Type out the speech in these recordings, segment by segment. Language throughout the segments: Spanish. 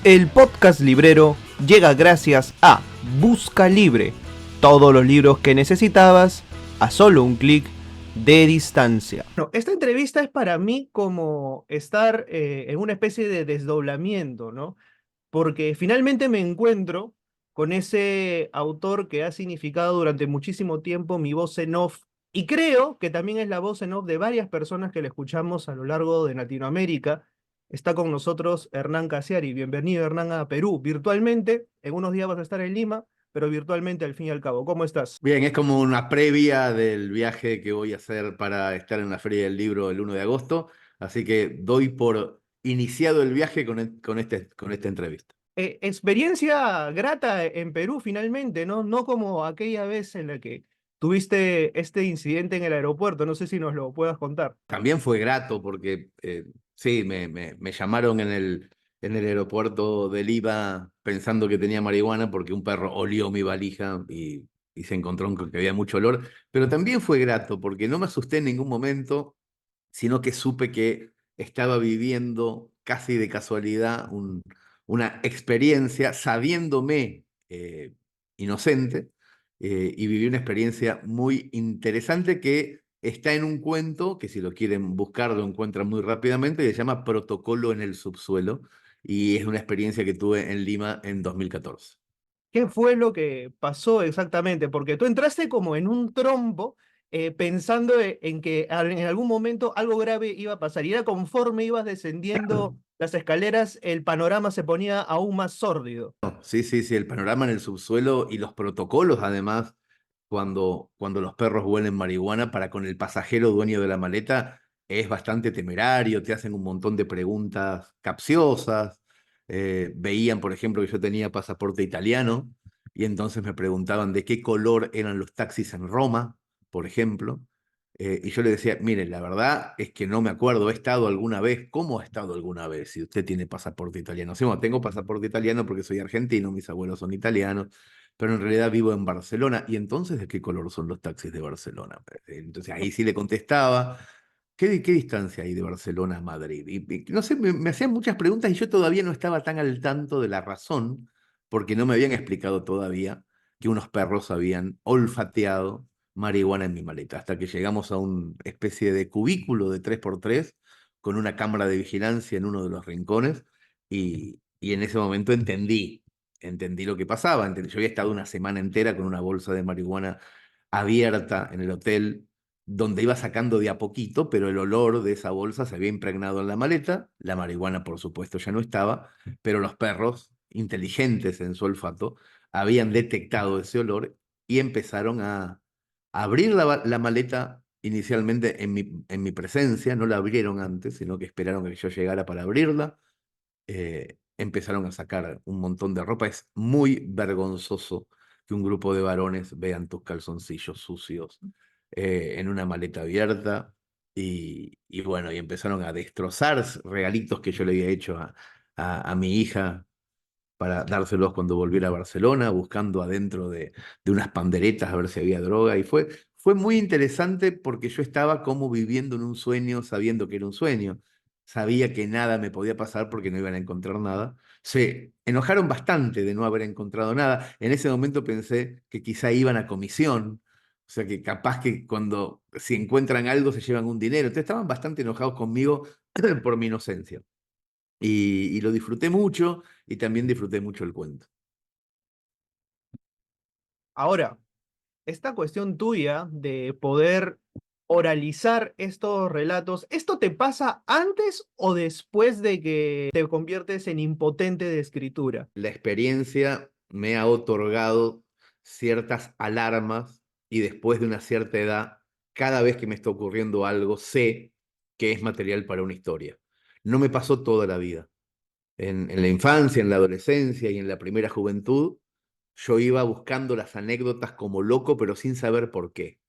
El podcast librero llega gracias a Busca Libre. Todos los libros que necesitabas a solo un clic de distancia. Bueno, esta entrevista es para mí como estar en una especie de desdoblamiento, ¿no? Porque finalmente me encuentro con ese autor que ha significado durante muchísimo tiempo mi voz en off, y creo que también es la voz en off de varias personas que le escuchamos a lo largo de Latinoamérica. Está con nosotros Hernán Casiari. Bienvenido, Hernán, a Perú. Virtualmente, en unos días vas a estar en Lima, pero virtualmente al fin y al cabo. ¿Cómo estás? Bien, es como una previa del viaje que voy a hacer para estar en la Feria del Libro el 1 de agosto, así que doy por iniciado el viaje con esta entrevista. Experiencia grata en Perú finalmente, ¿no? No como aquella vez en la que tuviste este incidente en el aeropuerto. No sé si nos lo puedas contar. También fue grato porque sí, me llamaron en el aeropuerto de Lima pensando que tenía marihuana porque un perro olió mi valija y se encontró con que había mucho olor, pero también fue grato porque no me asusté en ningún momento, sino que supe que estaba viviendo casi de casualidad una experiencia sabiéndome inocente, y viví una experiencia muy interesante que está en un cuento que si lo quieren buscar lo encuentran muy rápidamente, y se llama Protocolo en el subsuelo, y es una experiencia que tuve en Lima en 2014. ¿Qué fue lo que pasó exactamente? Porque tú entraste como en un trombo, pensando en que en algún momento algo grave iba a pasar. Y era conforme ibas descendiendo las escaleras, el panorama se ponía aún más sórdido. Sí, sí, sí, el panorama en el subsuelo y los protocolos, además, cuando los perros huelen marihuana para con el pasajero dueño de la maleta, es bastante temerario, te hacen un montón de preguntas capciosas. Veían, por ejemplo, que yo tenía pasaporte italiano y entonces me preguntaban de qué color eran los taxis en Roma, por ejemplo. Y yo le decía, mire, la verdad es que no me acuerdo, he estado alguna vez, ¿cómo ha estado alguna vez si usted tiene pasaporte italiano? Sí, bueno, tengo pasaporte italiano porque soy argentino, mis abuelos son italianos, pero en realidad vivo en Barcelona. ¿Y entonces de qué color son los taxis de Barcelona? Entonces ahí sí le contestaba, ¿qué distancia hay de Barcelona a Madrid? Y no sé, me hacían muchas preguntas y yo todavía no estaba tan al tanto de la razón, porque no me habían explicado todavía que unos perros habían olfateado marihuana en mi maleta, hasta que llegamos a una especie de cubículo de 3x3 con una cámara de vigilancia en uno de los rincones, y en ese momento entendí lo que pasaba. Yo había estado una semana entera con una bolsa de marihuana abierta en el hotel, donde iba sacando de a poquito, pero el olor de esa bolsa se había impregnado en la maleta. La marihuana, por supuesto, ya no estaba, pero los perros, inteligentes en su olfato, habían detectado ese olor y empezaron a abrir la maleta inicialmente en mi presencia. No la abrieron antes, sino que esperaron a que yo llegara para abrirla. Empezaron a sacar un montón de ropa. Es muy vergonzoso que un grupo de varones vean tus calzoncillos sucios en una maleta abierta. Y bueno, y empezaron a destrozar regalitos que yo le había hecho a mi hija para dárselos cuando volviera a Barcelona, buscando adentro de unas panderetas a ver si había droga. Y fue muy interesante porque yo estaba como viviendo en un sueño, sabiendo que era un sueño. Sabía que nada me podía pasar porque no iban a encontrar nada. Se enojaron bastante de no haber encontrado nada. En ese momento pensé que quizá iban a comisión, o sea que capaz que cuando si encuentran algo se llevan un dinero. Entonces estaban bastante enojados conmigo por mi inocencia. Y lo disfruté mucho y también disfruté mucho el cuento. Ahora, esta cuestión tuya de poder oralizar estos relatos, ¿esto te pasa antes o después de que te conviertes en impotente de escritura? La experiencia me ha otorgado ciertas alarmas y después de una cierta edad, cada vez que me está ocurriendo algo, sé que es material para una historia. No me pasó toda la vida. En la infancia, en la adolescencia y en la primera juventud, yo iba buscando las anécdotas como loco, pero sin saber por qué.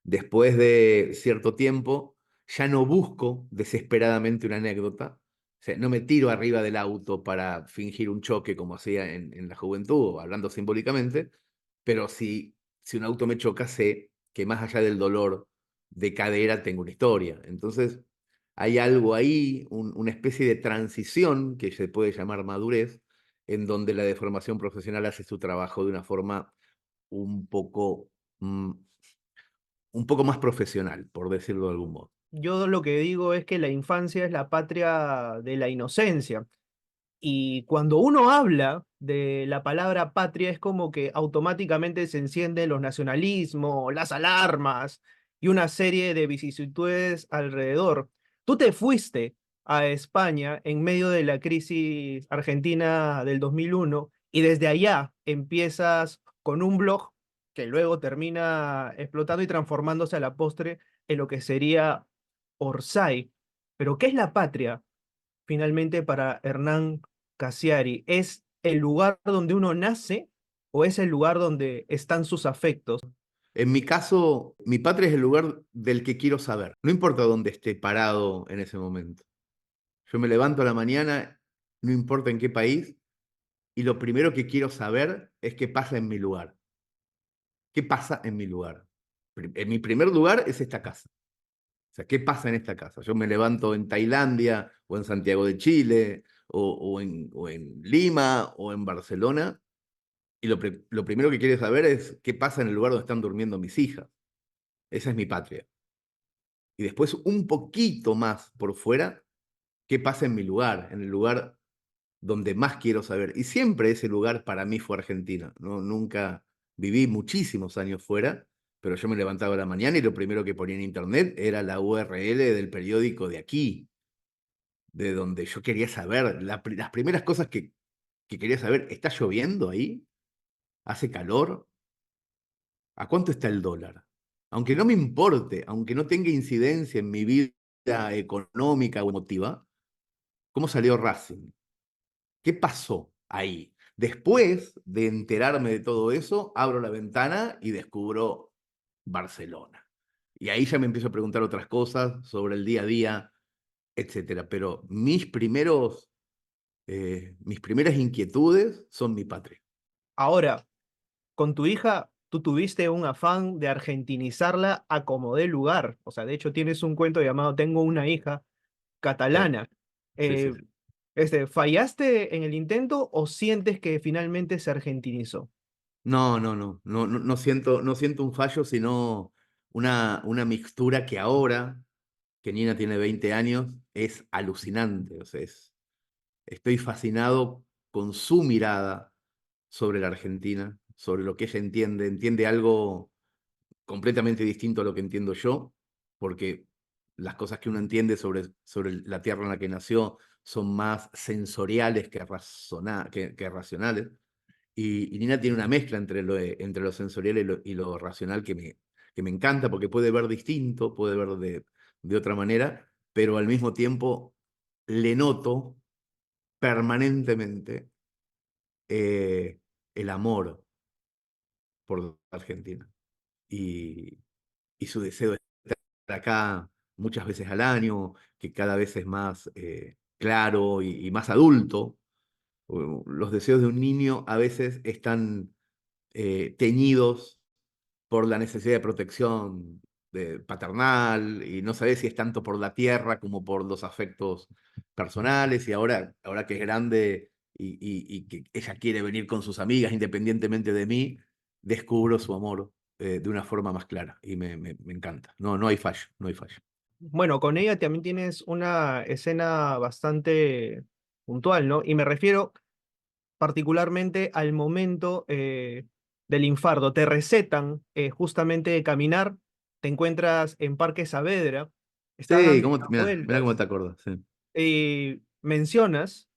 Después de cierto tiempo, ya no busco desesperadamente una anécdota. O sea, no me tiro arriba del auto para fingir un choque como hacía en la juventud, hablando simbólicamente, pero si un auto me choca, sé que más allá del dolor de cadera tengo una historia. Entonces, hay algo ahí, una especie de transición que se puede llamar madurez, en donde la deformación profesional hace su trabajo de una forma un poco, mm, un poco más profesional, por decirlo de algún modo. Yo lo que digo es que la infancia es la patria de la inocencia. Y cuando uno habla de la palabra patria es como que automáticamente se encienden los nacionalismos, las alarmas y una serie de vicisitudes alrededor. Tú te fuiste a España en medio de la crisis argentina del 2001 y desde allá empiezas con un blog que luego termina explotando y transformándose a la postre en lo que sería Orsay. Pero ¿qué es la patria? Finalmente para Hernán Cassiari? ¿Es el lugar donde uno nace o es el lugar donde están sus afectos? En mi caso, mi patria es el lugar del que quiero saber, no importa dónde esté parado en ese momento. Yo me levanto a la mañana, no importa en qué país, y lo primero que quiero saber es qué pasa en mi lugar. ¿Qué pasa en mi lugar? En mi primer lugar es esta casa. O sea, ¿qué pasa en esta casa? Yo me levanto en Tailandia o en Santiago de Chile o en Lima o en Barcelona y lo primero que quiero saber es qué pasa en el lugar donde están durmiendo mis hijas. Esa es mi patria. Y después un poquito más por fuera, qué pasa en mi lugar, en el lugar donde más quiero saber. Y siempre ese lugar para mí fue Argentina, ¿no? Nunca viví muchísimos años fuera, pero yo me levantaba a la mañana y lo primero que ponía en internet era la URL del periódico de aquí, de donde yo quería saber, las primeras cosas que quería saber, ¿está lloviendo ahí? ¿Hace calor? ¿A cuánto está el dólar? Aunque no me importe, aunque no tenga incidencia en mi vida económica o emotiva, ¿cómo salió Racing? ¿Qué pasó ahí? Después de enterarme de todo eso, abro la ventana y descubro Barcelona. Y ahí ya me empiezo a preguntar otras cosas sobre el día a día, etcétera. Pero mis primeras inquietudes son mi patria. Ahora, con tu hija, tú tuviste un afán de argentinizarla a como dé lugar. O sea, de hecho tienes un cuento llamado Tengo una hija Sí, catalana. sí, sí, Eh, sí. ¿Fallaste en el intento o sientes que finalmente se argentinizó? No siento un fallo, sino una mixtura que ahora, que Nina tiene 20 años, es alucinante. O sea, estoy fascinado con su mirada sobre la Argentina, sobre lo que ella entiende. Entiende algo completamente distinto a lo que entiendo yo, porque las cosas que uno entiende sobre la tierra en la que nació son más sensoriales que racionales. Y Nina tiene una mezcla entre lo sensorial y lo racional que me encanta porque puede ver distinto, puede ver de otra manera, pero al mismo tiempo le noto permanentemente eh, el amor por Argentina y su deseo de estar acá muchas veces al año, que cada vez es más claro y más adulto. Los deseos de un niño a veces están teñidos por la necesidad de protección paternal y no sabes si es tanto por la tierra como por los afectos personales y ahora que es grande y que ella quiere venir con sus amigas independientemente de mí, descubro su amor de una forma más clara y me encanta. No, no hay fallo, no hay fallo. Bueno, con ella también tienes una escena bastante puntual, ¿no? Y me refiero particularmente al momento del infarto. Te recetan justamente caminar, te encuentras en Parque Saavedra, está Sí, dando unas mira cómo vueltas te acuerdas. Sí. y mencionas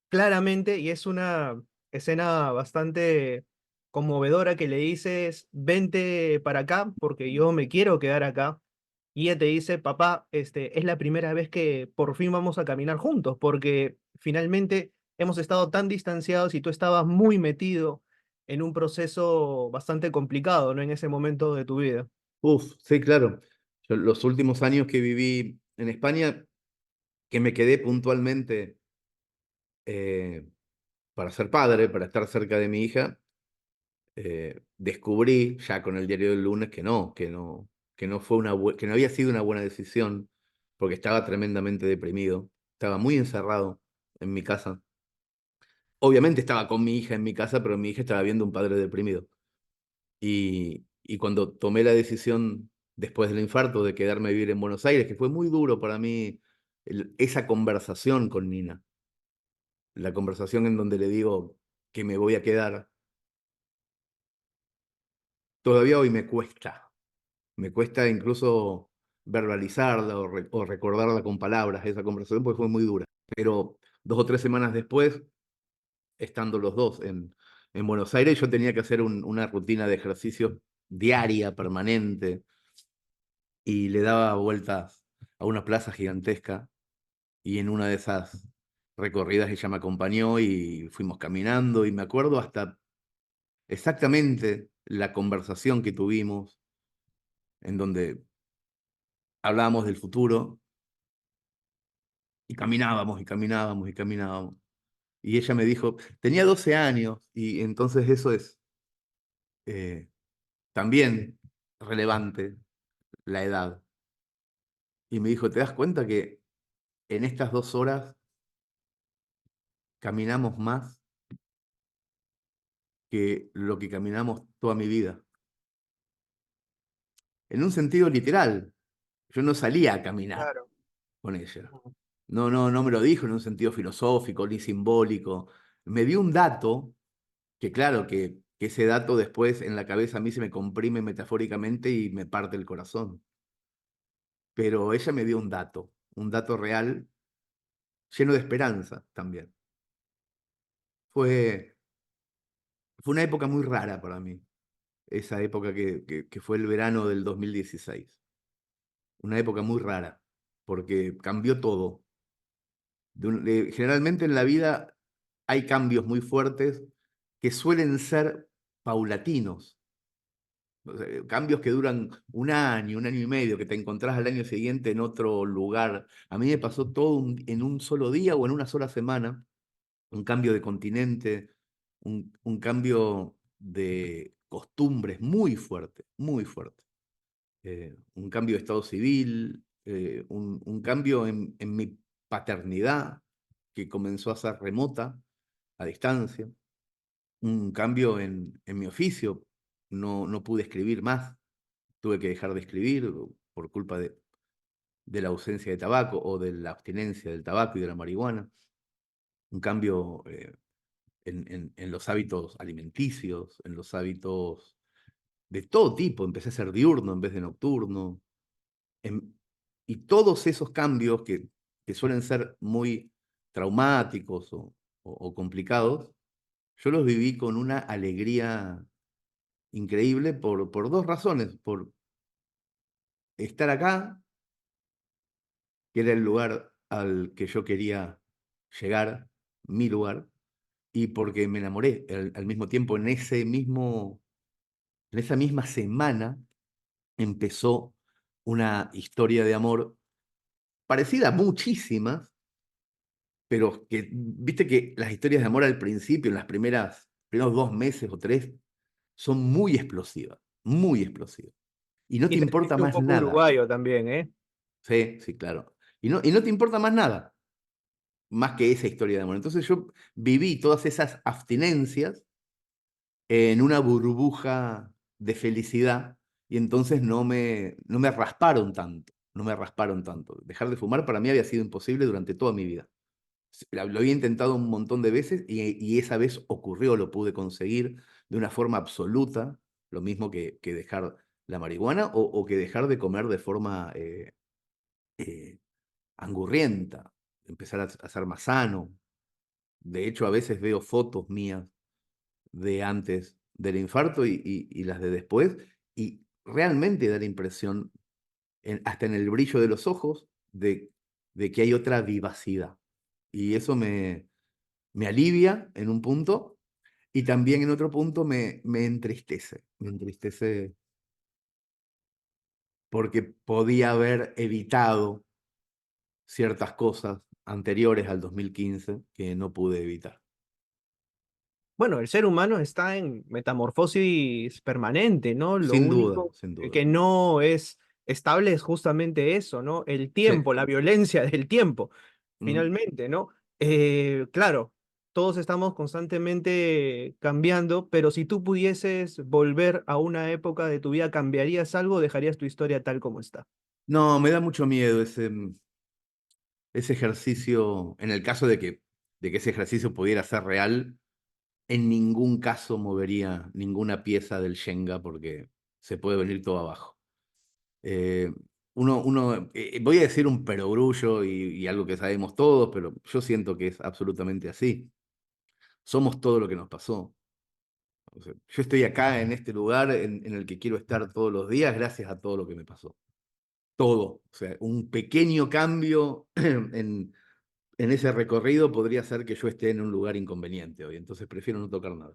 claramente, y es una escena bastante conmovedora que le dices, vente para acá porque yo me quiero quedar acá. Y ella te dice, papá, es la primera vez que por fin vamos a caminar juntos, porque finalmente hemos estado tan distanciados y tú estabas muy metido en un proceso bastante complicado, ¿no? En ese momento de tu vida. Uf, sí, claro. Yo, los últimos años que viví en España, que me quedé puntualmente eh, para ser padre, para estar cerca de mi hija, descubrí ya con el diario del lunes que no fue que no había sido una buena decisión porque estaba tremendamente deprimido, estaba muy encerrado en mi casa. Obviamente estaba con mi hija en mi casa, pero mi hija estaba viendo un padre deprimido. Y cuando tomé la decisión después del infarto de quedarme a vivir en Buenos Aires, que fue muy duro para mí esa conversación con Nina, la conversación en donde le digo que me voy a quedar, todavía hoy me cuesta incluso verbalizarla o recordarla con palabras, esa conversación, porque fue muy dura. Pero 2 o 3 semanas después, estando los dos en Buenos Aires, yo tenía que hacer una rutina de ejercicio diaria, permanente, y le daba vueltas a una plaza gigantesca, y en una de esas recorridas ella me acompañó y fuimos caminando, y me acuerdo hasta exactamente la conversación que tuvimos, en donde hablábamos del futuro, y caminábamos, y caminábamos, y caminábamos. Y ella me dijo, tenía 12 años, y entonces eso es eh, también relevante, la edad. Y me dijo, ¿te das cuenta que en estas 2 horas caminamos más que lo que caminamos toda mi vida? En un sentido literal, yo no salía a caminar Claro. con ella. No, no, no me lo dijo en un sentido filosófico ni simbólico. Me dio un dato que claro, que ese dato después en la cabeza a mí se me comprime metafóricamente y me parte el corazón. Pero ella me dio un dato real, lleno de esperanza también. Fue, fue una época muy rara para mí, esa época que fue el verano del 2016. Una época muy rara, porque cambió todo. Generalmente en la vida hay cambios muy fuertes que suelen ser paulatinos. O sea, cambios que duran un año y medio, que te encontrás al año siguiente en otro lugar. A mí me pasó todo en un solo día o en una sola semana, un cambio de continente, un cambio de costumbres muy fuerte, muy fuerte. Un cambio de estado civil, un cambio en mi paternidad, que comenzó a ser remota, a distancia, un cambio en mi oficio. No, no pude escribir más, tuve que dejar de escribir por culpa de la ausencia de tabaco o de la abstinencia del tabaco y de la marihuana. Un cambio en los hábitos alimenticios, en los hábitos de todo tipo. Empecé a ser diurno en vez de nocturno. En- y todos esos cambios que suelen ser muy traumáticos o complicados, yo los viví con una alegría increíble por 2 razones. Por estar acá, que era el lugar al que yo quería llegar, mi lugar, y porque me enamoré al mismo tiempo. En esa misma semana empezó una historia de amor parecida a muchísimas, pero que, viste que las historias de amor al principio, en las primeros 2 meses o 3, son muy explosivas, muy explosivas. Y no Y te se importa siente un más poco nada. uruguayo también, ¿eh? Sí, sí, claro. Y no te importa más nada, más que esa historia de amor. Entonces yo viví todas esas abstinencias en una burbuja de felicidad, y entonces no me rasparon tanto, no me rasparon tanto. Dejar de fumar para mí había sido imposible durante toda mi vida. Lo había intentado un montón de veces, y esa vez ocurrió, lo pude conseguir de una forma absoluta, lo mismo que dejar la marihuana o que dejar de comer de forma eh, angurrienta, empezar a ser más sano. De hecho, a veces veo fotos mías de antes del infarto y las de después, y realmente da la impresión, hasta en el brillo de los ojos, de que hay otra vivacidad. Y eso me alivia en un punto, y también en otro punto me entristece. Me entristece porque podía haber evitado ciertas cosas anteriores al 2015 que no pude evitar. Bueno, el ser humano está en metamorfosis permanente, ¿no? Lo Sin duda, único sin duda. que no es estable es justamente eso, ¿no? El Sí. tiempo, la violencia del tiempo, Mm. finalmente, ¿no? Claro, todos estamos constantemente cambiando, pero si tú pudieses volver a una época de tu vida, ¿cambiarías algo o dejarías tu historia tal como está? No, me da mucho miedo ese ejercicio, en el caso de que ese ejercicio pudiera ser real, en ningún caso movería ninguna pieza del Shenga porque se puede venir todo abajo. Eh, voy a decir un perogrullo y algo que sabemos todos, pero yo siento que es absolutamente así. Somos todo lo que nos pasó. O sea, yo estoy acá en este lugar en el que quiero estar todos los días gracias a todo lo que me pasó. Todo. O sea, un pequeño cambio en ese recorrido podría ser que yo esté en un lugar inconveniente hoy. Entonces prefiero no tocar nada.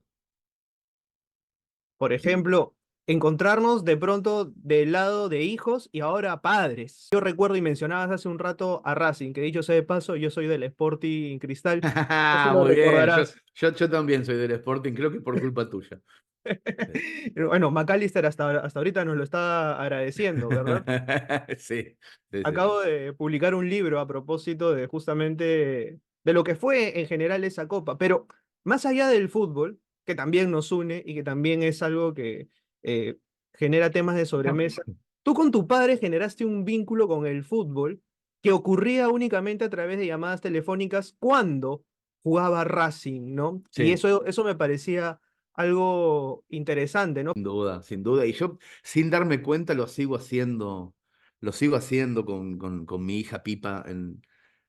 Por ejemplo, encontrarnos de pronto del lado de hijos y ahora padres. Yo recuerdo y mencionabas hace un rato a Racing, que dicho sea de paso, yo soy del Sporting Cristal. No sé si lo Muy bien, recordarás. yo también soy del Sporting, creo que por culpa tuya. Sí, Bueno, McAllister hasta ahorita nos lo está agradeciendo, ¿verdad? sí, sí, sí, sí. Acabo de publicar un libro a propósito de justamente de lo que fue en general esa copa, pero más allá del fútbol, que también nos une y que también es algo que eh, genera temas de sobremesa, tú con tu padre generaste un vínculo con el fútbol que ocurría únicamente a través de llamadas telefónicas cuando jugaba Racing, ¿no? Y Sí, eso me parecía algo interesante, ¿no? sin duda, sin duda. Y yo, sin darme cuenta, lo sigo haciendo con mi hija Pipa en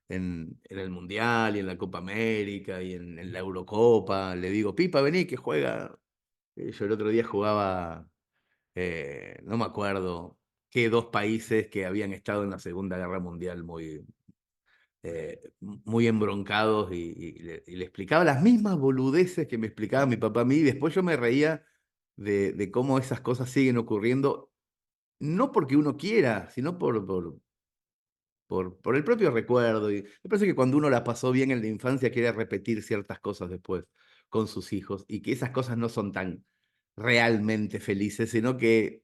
el Mundial y en la Copa América y en la Eurocopa. Le digo, Pipa, vení que juega. Yo el otro día jugaba, no me acuerdo qué dos países que habían estado en la Segunda Guerra Mundial muy embroncados y le explicaba las mismas boludeces que me explicaba mi papá a mí y después yo me reía de cómo esas cosas siguen ocurriendo, no porque uno quiera, sino por el propio recuerdo. Y me parece que cuando uno la pasó bien en la infancia quiere repetir ciertas cosas después con sus hijos y que esas cosas no son tan realmente felices, sino que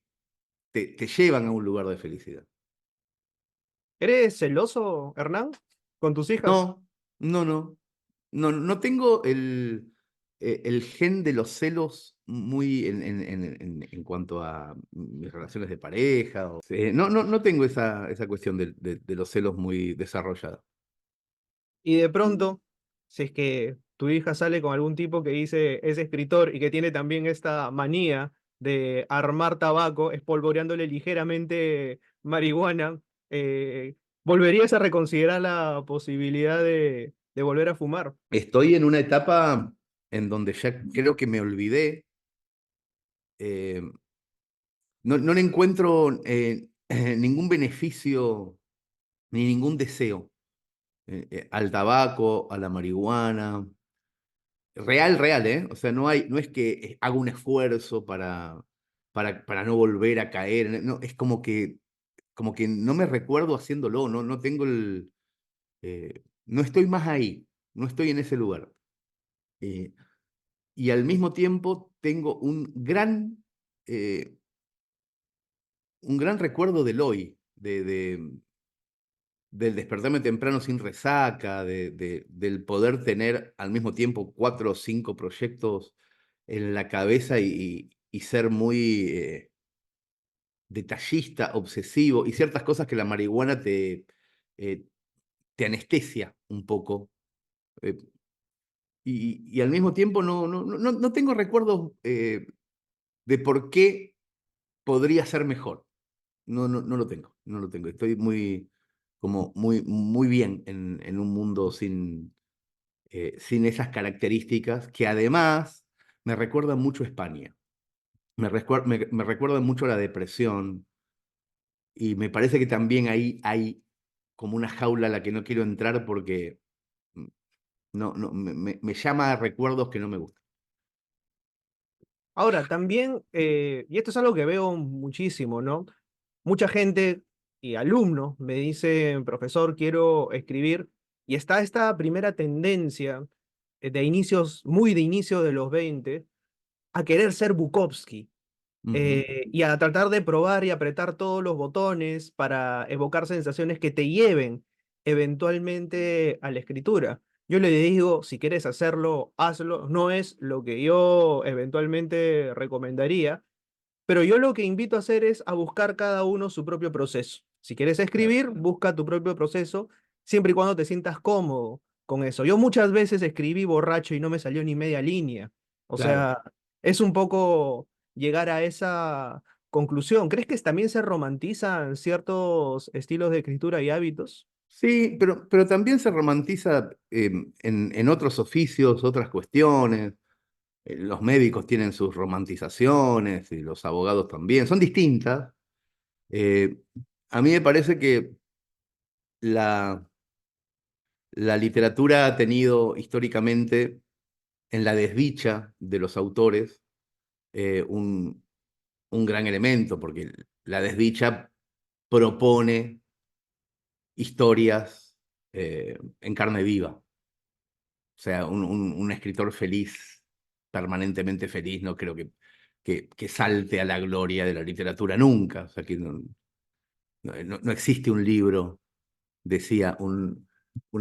te llevan a un lugar de felicidad. ¿Eres celoso, Hernán, con tus hijas? No, no, no. No, no tengo el gen de los celos muy en cuanto a mis relaciones de pareja. No tengo esa cuestión de los celos muy desarrollada. Y de pronto, si es que tu hija sale con algún tipo que dice es escritor y que tiene también esta manía de armar tabaco, espolvoreándole ligeramente marihuana, ¿volverías a reconsiderar la posibilidad de volver a fumar? Estoy en una etapa en donde ya creo que me olvidé. eh, no le encuentro ningún beneficio ni ningún deseo al tabaco, a la marihuana. Real, real, ¿eh? O sea, no es que haga un esfuerzo para no volver a caer. No, es como que no me recuerdo haciéndolo, no tengo no estoy más ahí, no estoy en ese lugar. Eh, y al mismo tiempo tengo eh, un gran recuerdo del hoy, del despertarme temprano sin resaca, del poder tener al mismo tiempo 4 o 5 proyectos en la cabeza y ser muy detallista, obsesivo, y ciertas cosas que la marihuana eh, te anestesia un poco. eh, y al mismo tiempo no tengo recuerdos de por qué podría ser mejor. No lo tengo, no lo tengo. Estoy muy bien en un mundo sin esas características que además me recuerdan mucho a España. Me recuerda mucho a la depresión y me parece que también ahí hay como una jaula a la que no quiero entrar porque mm, no, me llama a recuerdos que no me gustan. Ahora, también, y esto es algo que veo muchísimo, ¿no? Mucha gente y alumnos me dicen, profesor, quiero escribir, y está esta primera tendencia de inicios, muy de inicio de los 20 a querer ser Bukowski, Ujú. y a tratar de probar y apretar todos los botones para evocar sensaciones que te lleven eventualmente a la escritura. Yo le digo, si quieres hacerlo, hazlo. No es lo que yo eventualmente recomendaría, pero yo lo que invito a hacer es a buscar cada uno su propio proceso. Si quieres Claro. escribir, busca tu propio proceso, siempre y cuando te sientas cómodo con eso. Yo muchas veces escribí borracho y no me salió ni media línea. O Claro. sea, es un poco llegar a esa conclusión. ¿Crees que también se romantizan ciertos estilos de escritura y hábitos? Sí, pero también se romantiza en otros oficios, otras cuestiones. Los médicos tienen sus romantizaciones y los abogados también. Son distintas. Eh, a mí me parece que la, la literatura ha tenido históricamente, en la desdicha de los autores, un gran elemento, porque la desdicha propone historias en carne viva. O sea, un escritor feliz, permanentemente feliz, no creo que salte a la gloria de la literatura nunca. O sea, que no existe un libro, decía un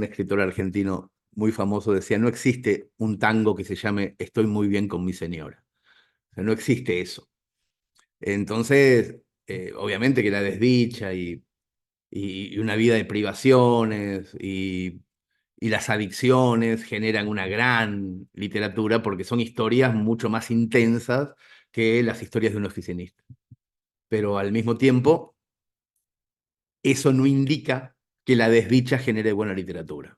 escritor argentino muy famoso, decía, no existe un tango que se llame Estoy muy bien con mi señora. O sea, no existe eso. Entonces, obviamente que la desdicha y una vida de privaciones y las adicciones generan una gran literatura porque son historias mucho más intensas que las historias de un oficinista. Pero al mismo tiempo, eso no indica que la desdicha genere buena literatura,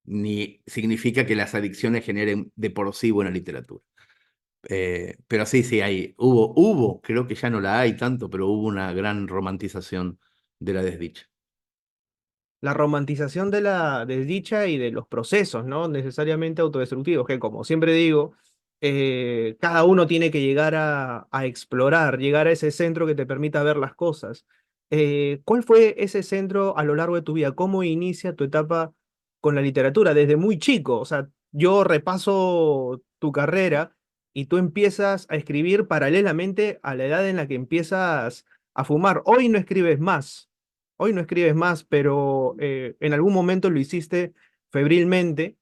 ni significa que las adicciones generen de por sí buena literatura. Pero sí, sí, creo que ya no la hay tanto, pero hubo una gran romantización de la desdicha. La romantización de la desdicha y de los procesos, ¿no? Necesariamente autodestructivos, que como siempre digo, cada uno tiene que llegar a explorar, llegar a ese centro que te permita ver las cosas. ¿Cuál fue ese centro a lo largo de tu vida? ¿Cómo inicia tu etapa con la literatura? Desde muy chico, o sea, yo repaso tu carrera y tú empiezas a escribir paralelamente a la edad en la que empiezas a fumar. Hoy no escribes más. Hoy no escribes más, pero en algún momento lo hiciste febrilmente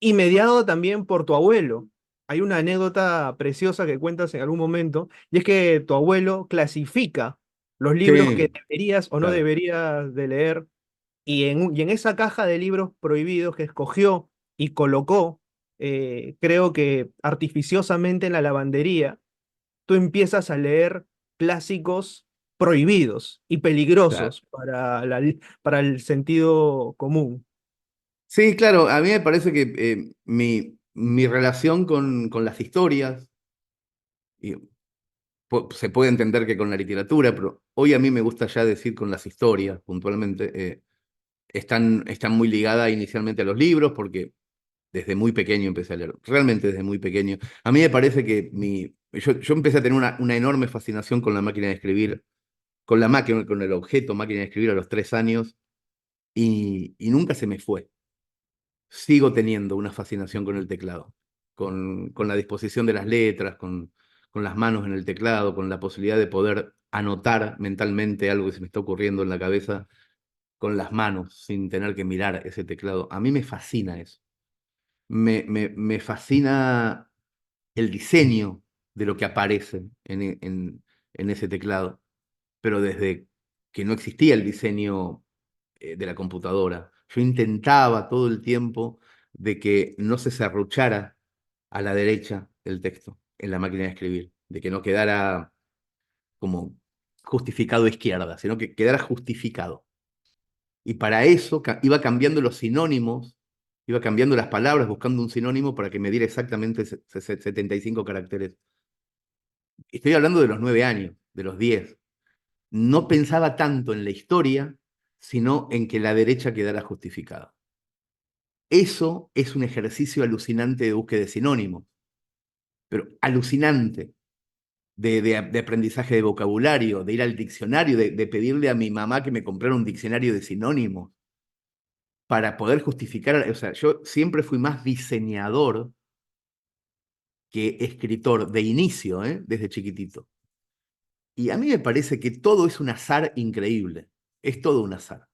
y mediado también por tu abuelo. Hay una anécdota preciosa que cuentas en algún momento, y es que tu abuelo clasifica los libros que Sí, deberías o no claro, deberías de leer, y en esa caja de libros prohibidos que escogió y colocó, creo que artificiosamente en la lavandería, tú empiezas a leer clásicos prohibidos y claro. peligrosos para el sentido común. Sí, claro, a mí me parece que mi relación con las historias, y se puede entender que con la literatura, pero hoy a mí me gusta ya decir con las historias puntualmente, están muy ligadas inicialmente a los libros, porque desde muy pequeño empecé a leer, realmente desde muy pequeño. A mí me parece que yo empecé a tener una enorme fascinación con la máquina de escribir, con la máquina, con el objeto máquina de escribir a los 3 años, y nunca se me fue. Sigo teniendo una fascinación con el teclado, con la disposición de las letras, con las manos en el teclado, con la posibilidad de poder anotar mentalmente algo que se me está ocurriendo en la cabeza con las manos, sin tener que mirar ese teclado. A mí me fascina eso. Me fascina el diseño de lo que aparece en ese teclado, pero desde que no existía el diseño de la computadora. Yo intentaba todo el tiempo de que no se serruchara a la derecha el texto en la máquina de escribir, de que no quedara como justificado a izquierda, sino que quedara justificado. Y para eso iba cambiando los sinónimos, iba cambiando las palabras, buscando un sinónimo para que me diera exactamente 75 caracteres. Estoy hablando de los 9 años, de los 10. No pensaba tanto en la historia, sino en que la derecha quedara justificada. Eso es un ejercicio alucinante de búsqueda de sinónimos, pero alucinante, de aprendizaje de vocabulario, de ir al diccionario, de pedirle a mi mamá que me comprara un diccionario de sinónimos para poder justificar. O sea, yo siempre fui más diseñador que escritor de inicio, desde chiquitito. Y a mí me parece que todo es un azar increíble. Es todo un azar.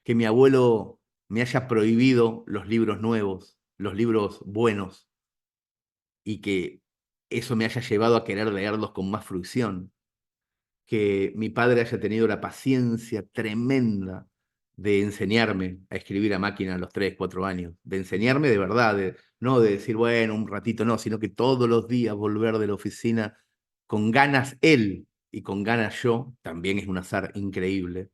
Que mi abuelo me haya prohibido los libros nuevos, los libros buenos, y que eso me haya llevado a querer leerlos con más fruición. Que mi padre haya tenido la paciencia tremenda de enseñarme a escribir a máquina a los 3 4 años, de enseñarme de verdad, no de decir, bueno, un ratito no, sino que todos los días volver de la oficina con ganas él y con ganas yo, también es un azar increíble.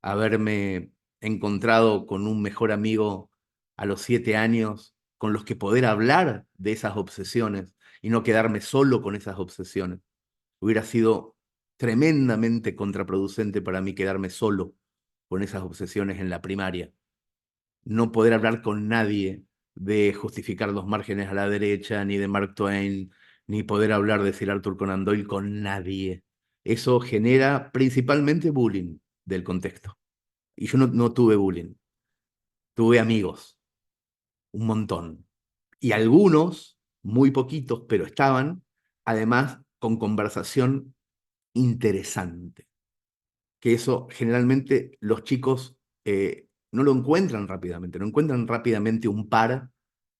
Haberme encontrado con un mejor amigo a los 7 años, con los que poder hablar de esas obsesiones y no quedarme solo con esas obsesiones. Hubiera sido tremendamente contraproducente para mí quedarme solo con esas obsesiones en la primaria. No poder hablar con nadie de justificar los márgenes a la derecha, ni de Mark Twain, ni poder hablar de Sir Arthur Conan Doyle con nadie. Eso genera principalmente bullying del contexto. Y yo no tuve bullying, tuve amigos, un montón. Y algunos, muy poquitos, pero estaban, además, con conversación interesante, que eso generalmente los chicos no lo encuentran rápidamente, no encuentran rápidamente un par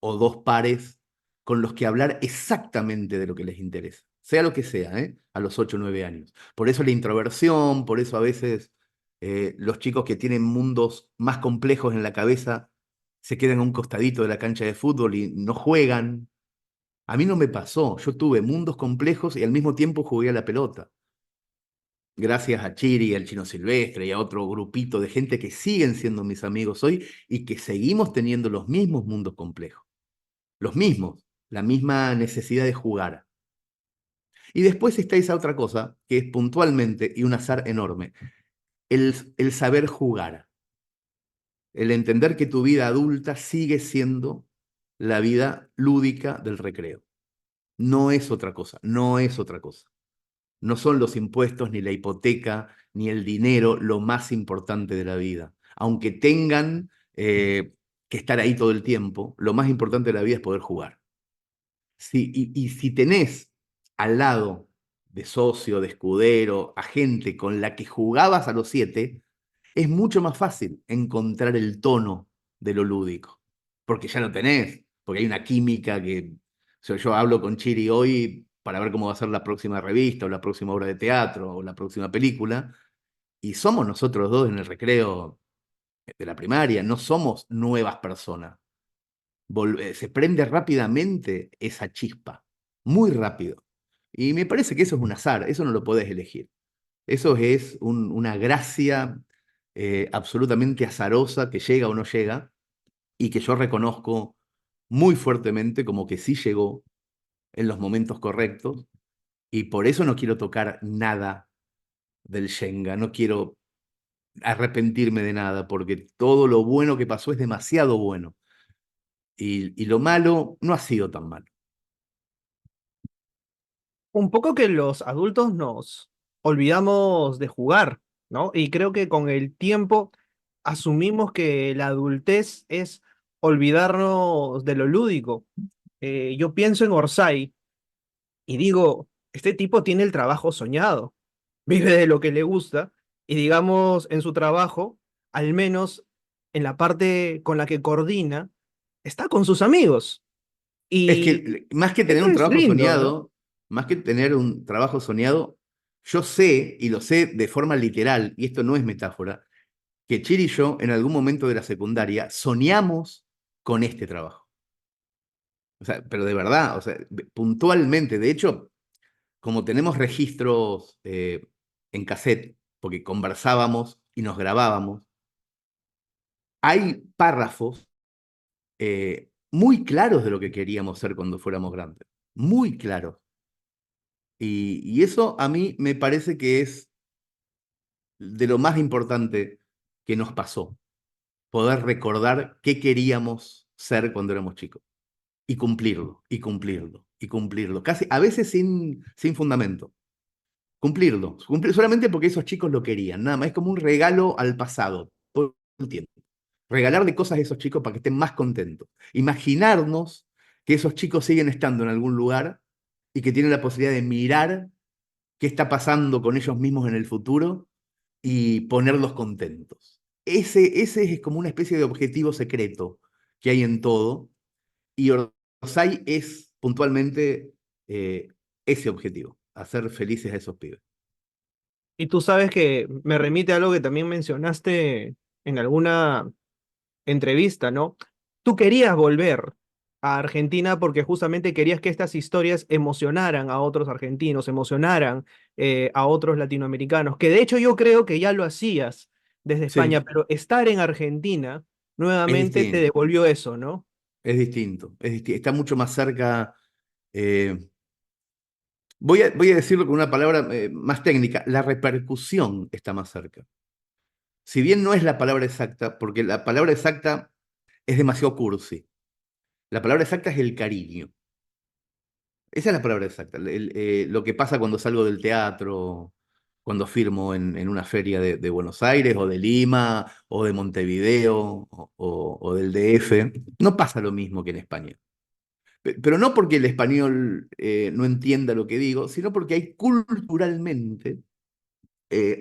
o dos pares con los que hablar exactamente de lo que les interesa, sea lo que sea, a los 8 o 9 años. Por eso la introversión, por eso a veces los chicos que tienen mundos más complejos en la cabeza se quedan a un costadito de la cancha de fútbol y no juegan. A mí no me pasó, yo tuve mundos complejos y al mismo tiempo jugué a la pelota gracias a Chiri, al Chino Silvestre y a otro grupito de gente que siguen siendo mis amigos hoy y que seguimos teniendo los mismos mundos complejos, los mismos, la misma necesidad de jugar. Y después está esa otra cosa, que es puntualmente y un azar enorme, el saber jugar, el entender que tu vida adulta sigue siendo la vida lúdica del recreo. No es otra cosa, no es otra cosa. No son los impuestos, ni la hipoteca, ni el dinero lo más importante de la vida. Aunque tengan que estar ahí todo el tiempo, lo más importante de la vida es poder jugar. Y si tenés al lado de socio, de escudero, a gente con la que jugabas a los 7, es mucho más fácil encontrar el tono de lo lúdico. Porque ya lo tenés, porque hay una química que yo hablo con Chiri hoy para ver cómo va a ser la próxima revista o la próxima obra de teatro o la próxima película, y somos nosotros dos en el recreo de la primaria, no somos nuevas personas. Se prende rápidamente esa chispa, muy rápido. Y me parece que eso es un azar, eso no lo podés elegir. Eso es una gracia absolutamente azarosa que llega o no llega y que yo reconozco muy fuertemente como que sí llegó en los momentos correctos y por eso no quiero tocar nada del Shenga, no quiero arrepentirme de nada porque todo lo bueno que pasó es demasiado bueno y lo malo no ha sido tan malo. Un poco que los adultos nos olvidamos de jugar, ¿no? Y creo que con el tiempo asumimos que la adultez es olvidarnos de lo lúdico. Yo pienso en Orsay y digo, este tipo tiene el trabajo soñado, vive de lo que le gusta y digamos en su trabajo, al menos en la parte con la que coordina, está con sus amigos. Es Y que más que tener eso un es trabajo lindo, ¿no? soñado, más que tener un trabajo soñado, yo sé, y lo sé de forma literal, y esto no es metáfora, que Chiri y yo en algún momento de la secundaria soñamos con este trabajo. O sea, pero de verdad, o sea, puntualmente. De hecho, como tenemos registros en cassette, porque conversábamos y nos grabábamos, hay párrafos muy claros de lo que queríamos ser cuando fuéramos grandes. Muy claros. Y eso a mí me parece que es de lo más importante que nos pasó. Poder recordar qué queríamos ser cuando éramos chicos. Y cumplirlo, y cumplirlo, y cumplirlo. Casi, a veces sin fundamento. Cumplirlo. Solamente porque esos chicos lo querían. Nada más. Es como un regalo al pasado. Todo el tiempo. Regalarle cosas a esos chicos para que estén más contentos. Imaginarnos que esos chicos siguen estando en algún lugar y que tienen la posibilidad de mirar qué está pasando con ellos mismos en el futuro y ponerlos contentos. Ese es como una especie de objetivo secreto que hay en todo, y Orsay es puntualmente eh, ese objetivo, hacer felices a esos pibes. Y tú sabes que me remite a algo que también mencionaste en alguna entrevista, ¿no? Tú querías volver a Argentina porque justamente querías que estas historias emocionaran a otros argentinos, emocionaran a otros latinoamericanos, que de hecho yo creo que ya lo hacías desde España, Sí, pero estar en Argentina es nuevamente te distinto, devolvió eso, ¿no? es distinto, está mucho más cerca. eh, voy a decirlo con una palabra más técnica, la repercusión está más cerca. Si bien no es la palabra exacta, porque la palabra exacta es demasiado cursi, la palabra exacta es el cariño. Esa es la palabra exacta. Lo que pasa cuando salgo del teatro, cuando firmo en una feria de Buenos Aires o de Lima o de Montevideo o del DF, no pasa lo mismo que en España. Pero no porque el español no entienda lo que digo, sino porque hay culturalmente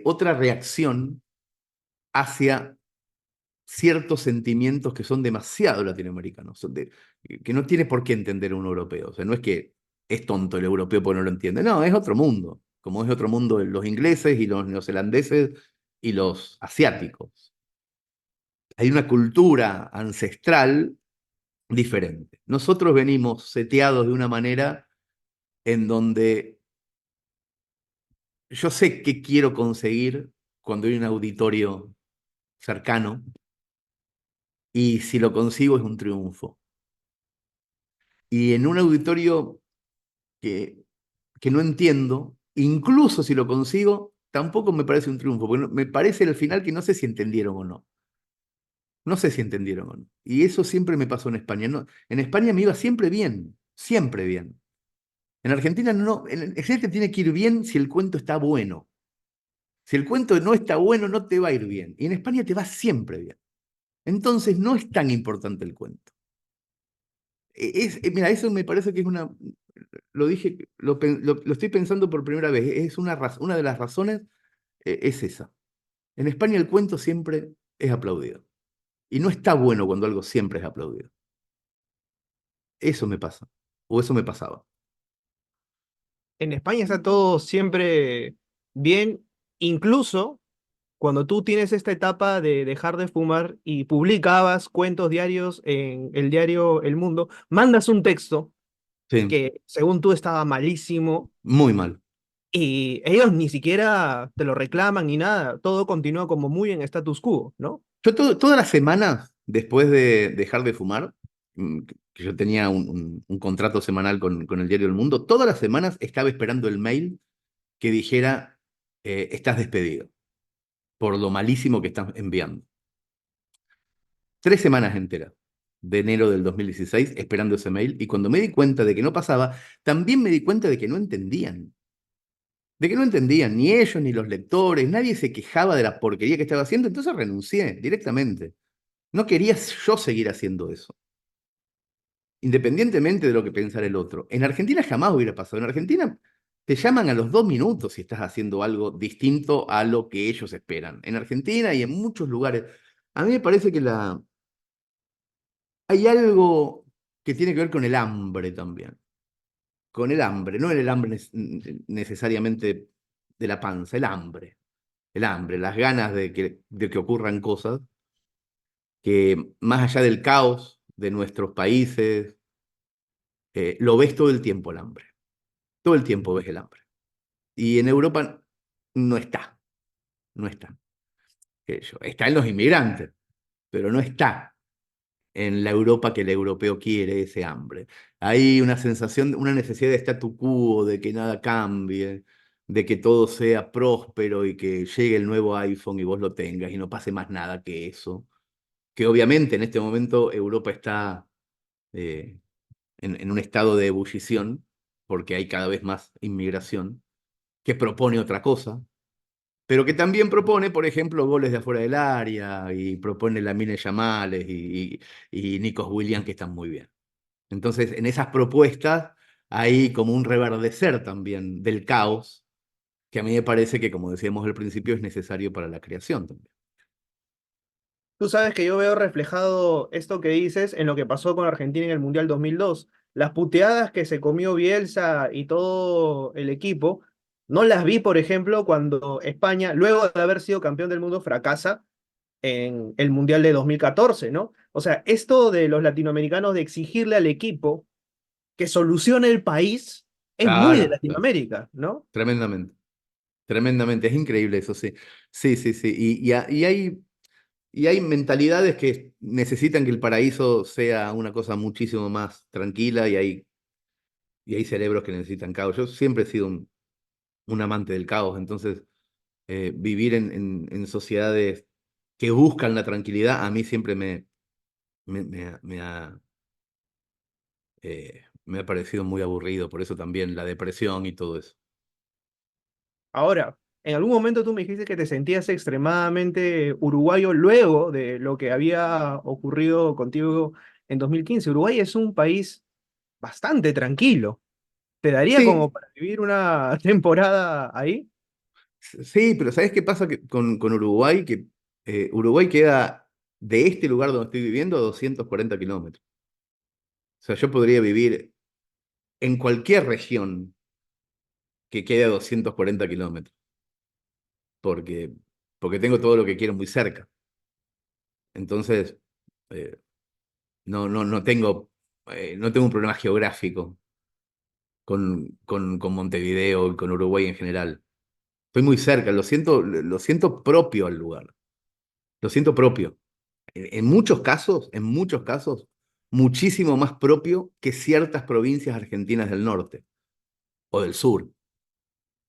otra reacción hacia ciertos sentimientos que son demasiado latinoamericanos, que no tiene por qué entender un europeo. O sea, no es que es tonto el europeo porque no lo entiende, no, es otro mundo, como es otro mundo los ingleses y los neozelandeses y los asiáticos. Hay una cultura ancestral diferente. Nosotros venimos seteados de una manera en donde yo sé qué quiero conseguir cuando hay un auditorio cercano y si lo consigo es un triunfo. Y en un auditorio que, que no entiendo, incluso si lo consigo, tampoco me parece un triunfo, porque me parece al final que no sé si entendieron o no. No sé si entendieron o no. Y eso siempre me pasó en España. No, en España me iba siempre bien, siempre bien. En Argentina no, en Argentina te tiene que ir bien si el cuento está bueno. Si el cuento no está bueno, no te va a ir bien. Y en España te va siempre bien. Entonces no es tan importante el cuento. Mira, eso me parece que es una, lo dije, lo estoy pensando por primera vez, es una de las razones es esa. En España el cuento siempre es aplaudido. Y no está bueno cuando algo siempre es aplaudido. Eso me pasa, o eso me pasaba. En España está todo siempre bien, incluso cuando tú tienes esta etapa de dejar de fumar y publicabas cuentos diarios en el diario El Mundo, mandas un texto Sí, que según tú estaba malísimo muy mal. y ellos ni siquiera te lo reclaman ni nada, todo continúa como muy en status quo, ¿no? Yo todas las semanas, después de dejar de fumar, que yo tenía un contrato semanal con el diario El Mundo, todas las semanas estaba esperando el mail que dijera, estás despedido por lo malísimo que estás enviando. 3 semanas enteras de enero del 2016 esperando ese mail, y cuando me di cuenta de que no pasaba, también me di cuenta de que no entendían. De que no entendían ni ellos ni los lectores, nadie se quejaba de la porquería que estaba haciendo, entonces renuncié directamente. No quería yo seguir haciendo eso, independientemente de lo que pensara el otro. En Argentina jamás hubiera pasado. En Argentina te llaman a los 2 minutos si estás haciendo algo distinto a lo que ellos esperan. En Argentina y en muchos lugares. A mí me parece que hay algo que tiene que ver con el hambre también. Con el hambre, no el hambre necesariamente de la panza, el hambre. El hambre, las ganas de que ocurran cosas que más allá del caos de nuestros países, lo ves todo el tiempo el hambre. Todo el tiempo ves el hambre. Y en Europa no está, no está. Está en los inmigrantes, pero no está en la Europa que el europeo quiere ese hambre. Hay una sensación, una necesidad de statu quo, de que nada cambie, de que todo sea próspero y que llegue el nuevo iPhone y vos lo tengas y no pase más nada que eso. Que obviamente en este momento Europa está eh, en un estado de ebullición porque hay cada vez más inmigración que propone otra cosa, pero que también propone, por ejemplo, goles de afuera del área y propone Lamine Yamales y Nikos Williams que están muy bien. Entonces, en esas propuestas hay como un reverdecer también del caos que a mí me parece que, como decíamos al principio, es necesario para la creación también. Tú sabes que yo veo reflejado esto que dices en lo que pasó con Argentina en el Mundial 2002. Las puteadas que se comió Bielsa y todo el equipo, no las vi, por ejemplo, cuando España, luego de haber sido campeón del mundo, fracasa en el Mundial de 2014, ¿no? O sea, esto de los latinoamericanos de exigirle al equipo que solucione el país es muy de Claro, claro, Latinoamérica, ¿no? tremendamente, tremendamente, es increíble eso, sí. Sí, sí, sí. Y hay mentalidades que necesitan que el paraíso sea una cosa muchísimo más tranquila y hay cerebros que necesitan caos. Yo siempre he sido un amante del caos, entonces vivir en sociedades que buscan la tranquilidad a mí siempre me ha parecido muy aburrido, por eso también la depresión y todo eso. Ahora, en algún momento tú me dijiste que te sentías extremadamente uruguayo luego de lo que había ocurrido contigo en 2015. Uruguay es un país bastante tranquilo. ¿Te daría como Sí, para vivir una temporada ahí? sí, pero ¿sabes qué pasa con Uruguay? Que Uruguay queda de este lugar donde estoy viviendo a 240 kilómetros. O sea, yo podría vivir en cualquier región que quede a 240 kilómetros, porque, porque tengo todo lo que quiero muy cerca. Entonces, eh, no tengo un problema geográfico con Montevideo y con Uruguay en general. Estoy muy cerca, lo siento propio al lugar, lo siento propio. En muchos casos, muchísimo más propio que ciertas provincias argentinas del norte o del sur,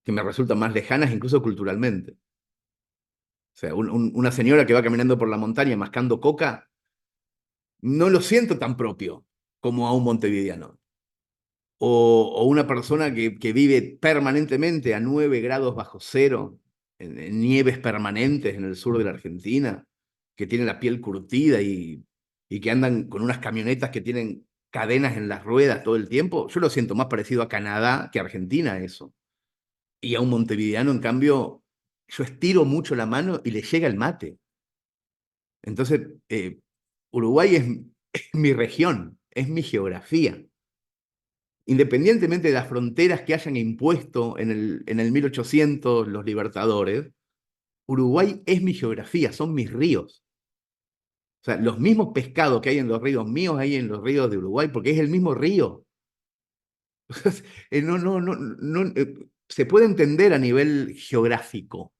que me resultan más lejanas incluso culturalmente. O sea, una señora que va caminando por la montaña mascando coca, no lo siento tan propio como a un montevideano. O una persona que vive permanentemente a 9 grados bajo cero, en nieves permanentes en el sur de la Argentina, que tiene la piel curtida y que andan con unas camionetas que tienen cadenas en las ruedas todo el tiempo. Yo lo siento más parecido a Canadá que a Argentina eso. Y a un montevideano, en cambio, yo estiro mucho la mano y le llega el mate. Entonces, Uruguay es mi región, es mi geografía. Independientemente de las fronteras que hayan impuesto en el 1800 los libertadores, Uruguay es mi geografía, son mis ríos. O sea, los mismos pescados que hay en los ríos míos hay en los ríos de Uruguay, porque es el mismo río. Se puede entender a nivel geográfico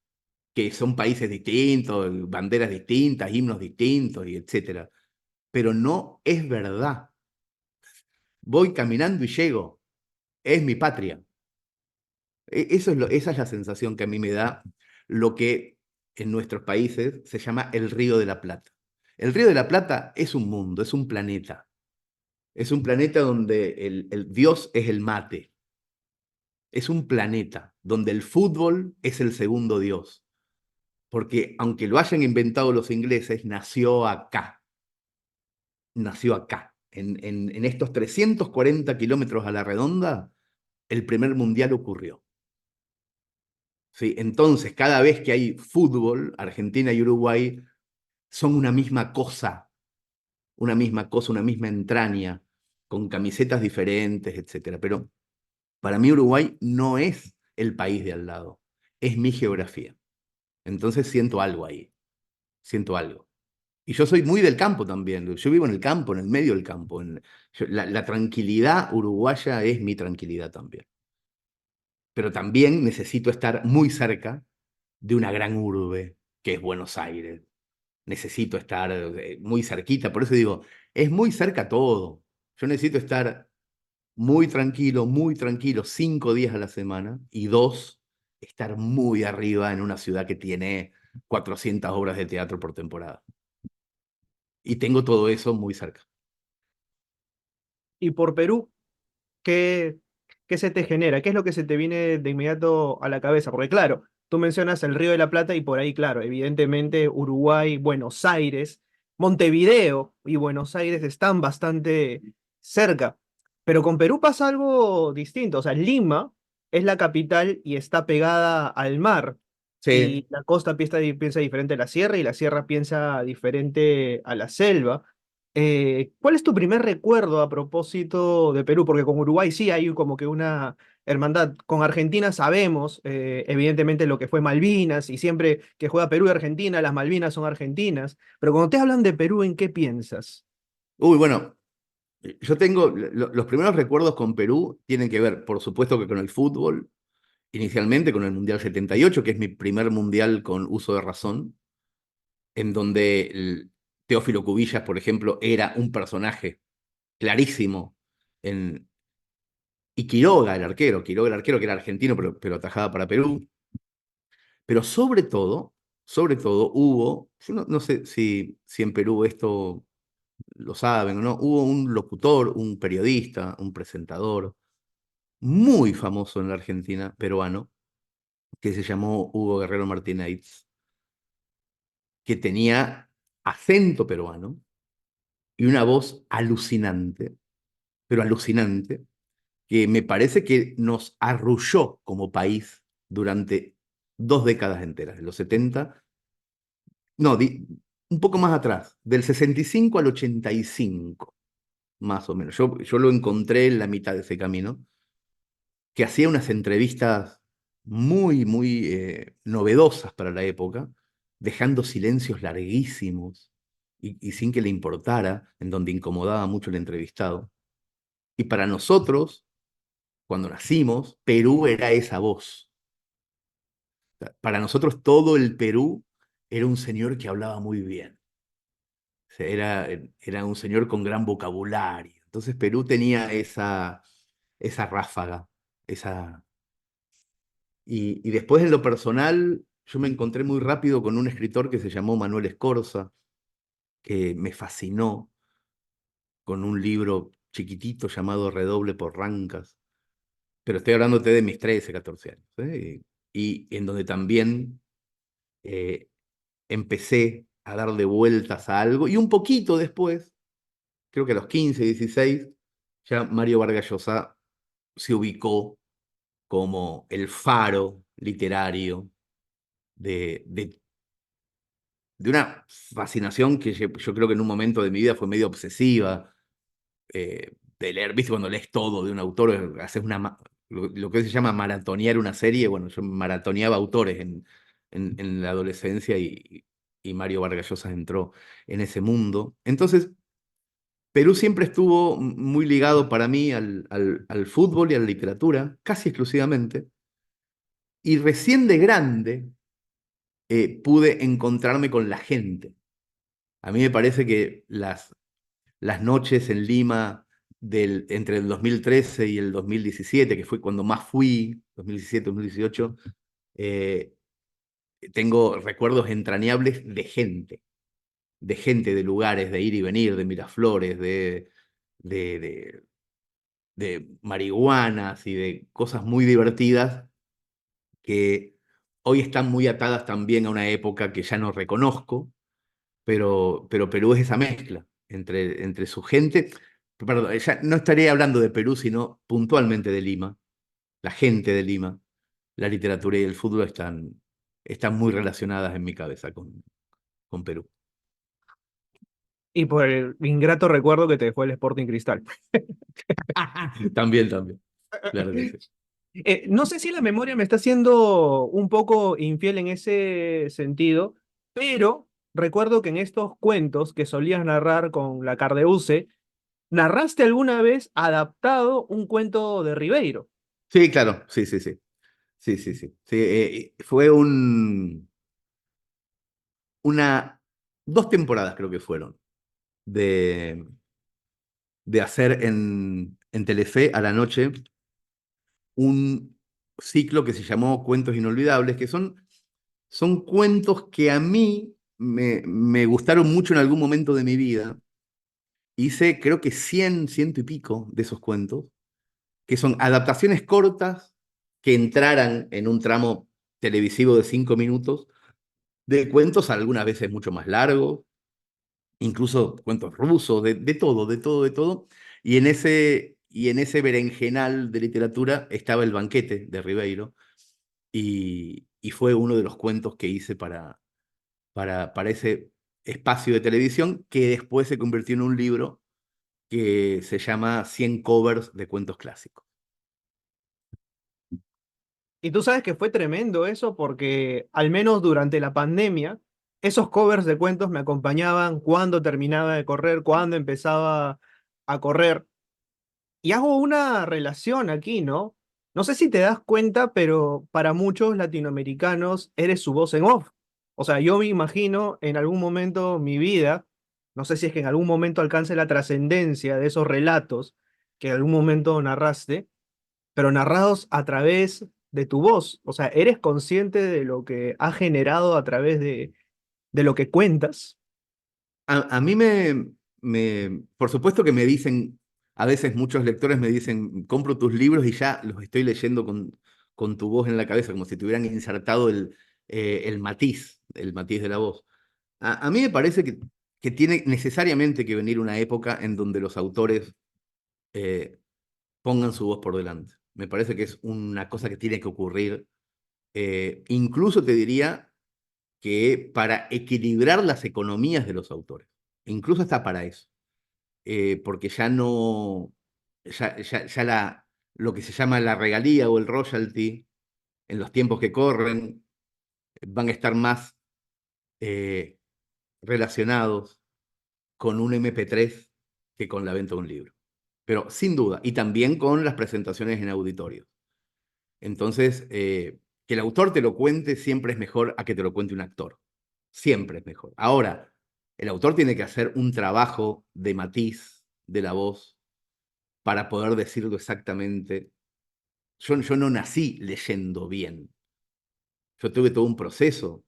que son países distintos, banderas distintas, himnos distintos, y etcétera. Pero no es verdad. Voy caminando y llego. Es mi patria. Esa es la sensación que a mí me da lo que en nuestros países se llama el Río de la Plata. El Río de la Plata es un mundo, es un planeta. Es un planeta donde el Dios es el mate. Es un planeta donde el fútbol es el segundo Dios. Porque aunque lo hayan inventado los ingleses, nació acá. Nació acá. En estos 340 kilómetros a la redonda, el primer mundial ocurrió. ¿Sí? Entonces, cada vez que hay fútbol, Argentina y Uruguay son una misma cosa, una misma entraña, con camisetas diferentes, etcétera. Pero para mí Uruguay no es el país de al lado, es mi geografía. Entonces siento algo ahí, siento algo. Y yo soy muy del campo también, yo vivo en el campo, en el medio del campo. La tranquilidad uruguaya es mi tranquilidad también. Pero también necesito estar muy cerca de una gran urbe, que es Buenos Aires. Necesito estar muy cerquita, por eso digo, es muy cerca todo. Yo necesito estar muy tranquilo, 5 días a la semana, y dos, estar muy arriba en una ciudad que tiene 400 obras de teatro por temporada. Y tengo todo eso muy cerca. Y por Perú, ¿qué, qué se te genera? ¿Qué es lo que se te viene de inmediato a la cabeza? Porque claro, tú mencionas el Río de la Plata y por ahí, claro, evidentemente Uruguay, Buenos Aires, Montevideo y Buenos Aires están bastante cerca. Pero con Perú pasa algo distinto. O sea, Lima es la capital y está pegada al mar. Sí. Y la costa piensa diferente a la sierra y la sierra piensa diferente a la selva. ¿Cuál es tu primer recuerdo a propósito de Perú? Porque con Uruguay sí hay como que una hermandad. Con Argentina sabemos, evidentemente, lo que fue Malvinas, y siempre que juega Perú y Argentina, las Malvinas son argentinas. Pero cuando te hablan de Perú, ¿en qué piensas? Uy, bueno, yo tengo los primeros recuerdos con Perú tienen que ver, por supuesto, que con el fútbol, inicialmente con el Mundial 78, que es mi primer mundial con uso de razón, en donde Teófilo Cubillas, por ejemplo, era un personaje clarísimo en, y Quiroga el arquero que era argentino, pero atajaba para Perú. Pero sobre todo hubo, yo no sé si en Perú esto lo saben o no, hubo un locutor, un periodista, un presentador muy famoso en la Argentina, peruano, que se llamó Hugo Guerrero Martínez, que tenía acento peruano y una voz alucinante, pero alucinante, que me parece que nos arrulló como país durante 2 décadas enteras, de los 70, no, un poco más atrás, del 65 al 85, más o menos. Yo lo encontré en la mitad de ese camino, que hacía unas entrevistas muy novedosas para la época, dejando silencios larguísimos y sin que le importara, en donde incomodaba mucho el entrevistado. Y para nosotros, cuando nacimos, Perú era esa voz. Para nosotros todo el Perú era un señor que hablaba muy bien. O sea, era un señor con gran vocabulario. Entonces Perú tenía esa ráfaga, esa. Y después en lo personal, yo me encontré muy rápido con un escritor que se llamó Manuel Escorza, que me fascinó con un libro chiquitito llamado Redoble por Rancas, pero estoy hablándote de mis 13, 14 años, ¿eh? Y en donde también eh, empecé a darle vueltas a algo, y un poquito después, creo que a los 15, 16, ya Mario Vargas Llosa se ubicó como el faro literario de una fascinación que yo creo que en un momento de mi vida fue medio obsesiva, de leer, viste, cuando lees todo de un autor, haces lo que se llama maratonear una serie. Bueno, yo maratoneaba autores en la adolescencia y Mario Vargas Llosa entró en ese mundo. Entonces, Perú siempre estuvo muy ligado para mí al fútbol y a la literatura, casi exclusivamente, y recién de grande pude encontrarme con la gente. A mí me parece que las noches en Lima entre el 2013 y el 2017, que fue cuando más fui, 2017-2018, eh, tengo recuerdos entrañables de gente, de lugares, de ir y venir, de Miraflores, de, de, de marihuanas y de cosas muy divertidas que hoy están muy atadas también a una época que ya no reconozco, pero Perú es esa mezcla entre su gente. Perdón, ya no estaré hablando de Perú, sino puntualmente de Lima, la gente de Lima. La literatura y el fútbol están muy relacionadas en mi cabeza con Perú. Y por el ingrato recuerdo que te dejó el Sporting Cristal. También, también. Claro que sí. No sé si la memoria me está siendo un poco infiel en ese sentido, pero recuerdo que en estos cuentos que solías narrar con la Cardeuse, ¿narraste alguna vez adaptado un cuento de Ribeiro? Sí, claro, sí, sí, sí. Sí, sí, sí. Sí, fue una, 2 temporadas creo que fueron de, de hacer en Telefe a la noche un ciclo que se llamó Cuentos Inolvidables, que son cuentos que a mí me gustaron mucho en algún momento de mi vida. Hice creo que 100 y pico de esos cuentos, que son adaptaciones cortas que entraran en un tramo televisivo de 5 minutos, de cuentos algunas veces mucho más largos, incluso cuentos rusos, de todo, de todo, de todo. Y y en ese berenjenal de literatura estaba El banquete de Ribeiro, y fue uno de los cuentos que hice para ese espacio de televisión que después se convirtió en un libro que se llama 100 covers de cuentos clásicos. Y tú sabes que fue tremendo eso porque al menos durante la pandemia, esos covers de cuentos me acompañaban cuando terminaba de correr, cuando empezaba a correr. Y hago una relación aquí, ¿no? No sé si te das cuenta, pero para muchos latinoamericanos eres su voz en off. O sea, yo me imagino en algún momento mi vida, no sé si es que en algún momento alcance la trascendencia de esos relatos que en algún momento narraste, pero narrados a través de tu voz. O sea, eres consciente de lo que ha generado a través de lo que cuentas. A mí por supuesto que me dicen, a veces muchos lectores me dicen, compro tus libros y ya los estoy leyendo con tu voz en la cabeza, como si te hubieran insertado el matiz de la voz. A mí me parece que tiene necesariamente que venir una época en donde los autores eh, pongan su voz por delante. Me parece que es una cosa que tiene que ocurrir. Incluso te diría que para equilibrar las economías de los autores, incluso está para eso, porque ya no, ya lo que se llama la regalía o el royalty en los tiempos que corren van a estar más eh, relacionados con un MP3 que con la venta de un libro. Pero sin duda, y también con las presentaciones en auditorios. Entonces, que el autor te lo cuente siempre es mejor a que te lo cuente un actor. Siempre es mejor. Ahora, el autor tiene que hacer un trabajo de matiz de la voz para poder decirlo exactamente. Yo no nací leyendo bien. Yo tuve todo un proceso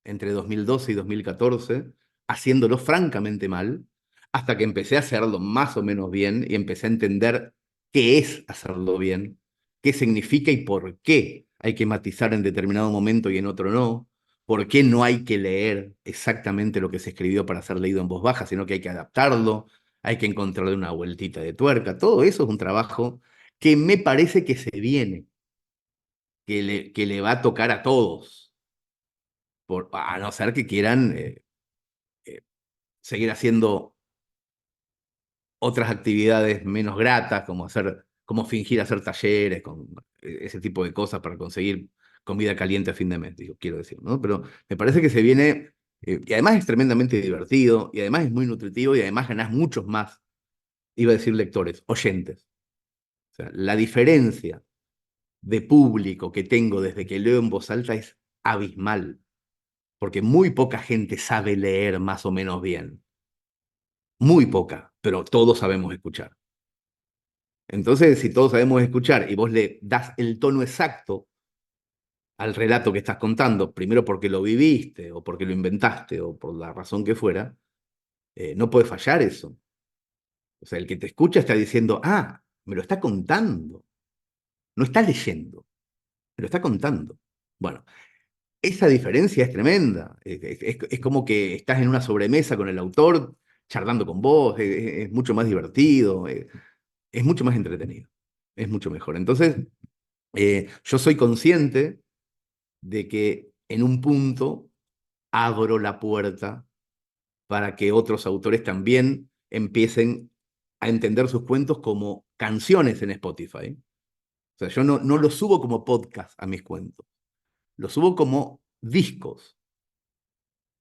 entre 2012 y 2014, haciéndolo francamente mal, hasta que empecé a hacerlo más o menos bien y empecé a entender qué es hacerlo bien, qué significa y por qué hay que matizar en determinado momento y en otro no, por qué no hay que leer exactamente lo que se escribió para ser leído en voz baja, sino que hay que adaptarlo, hay que encontrarle una vueltita de tuerca. Todo eso es un trabajo que me parece que se viene, que le va a tocar a todos, a no ser que quieran eh, seguir haciendo otras actividades menos gratas, como fingir hacer talleres, con ese tipo de cosas para conseguir comida caliente a fin de mes, digo, quiero decir, ¿no? Pero me parece que se viene, y además es tremendamente divertido, y además es muy nutritivo, y además ganás muchos más, iba a decir lectores, oyentes. O sea, la diferencia de público que tengo desde que leo en voz alta es abismal, porque muy poca gente sabe leer más o menos bien. Muy poca, pero todos sabemos escuchar. Entonces, si todos sabemos escuchar y vos le das el tono exacto al relato que estás contando, primero porque lo viviste o porque lo inventaste o por la razón que fuera, no puede fallar eso. O sea, el que te escucha está diciendo, ah, me lo está contando, no está leyendo, me lo está contando. Bueno, esa diferencia es tremenda. Es como que estás en una sobremesa con el autor, charlando con vos, es mucho más divertido, es mucho más entretenido, es mucho mejor. Entonces, yo soy consciente de que en un punto abro la puerta para que otros autores también empiecen a entender sus cuentos como canciones en Spotify. O sea, yo no los subo como podcast a mis cuentos, los subo como discos.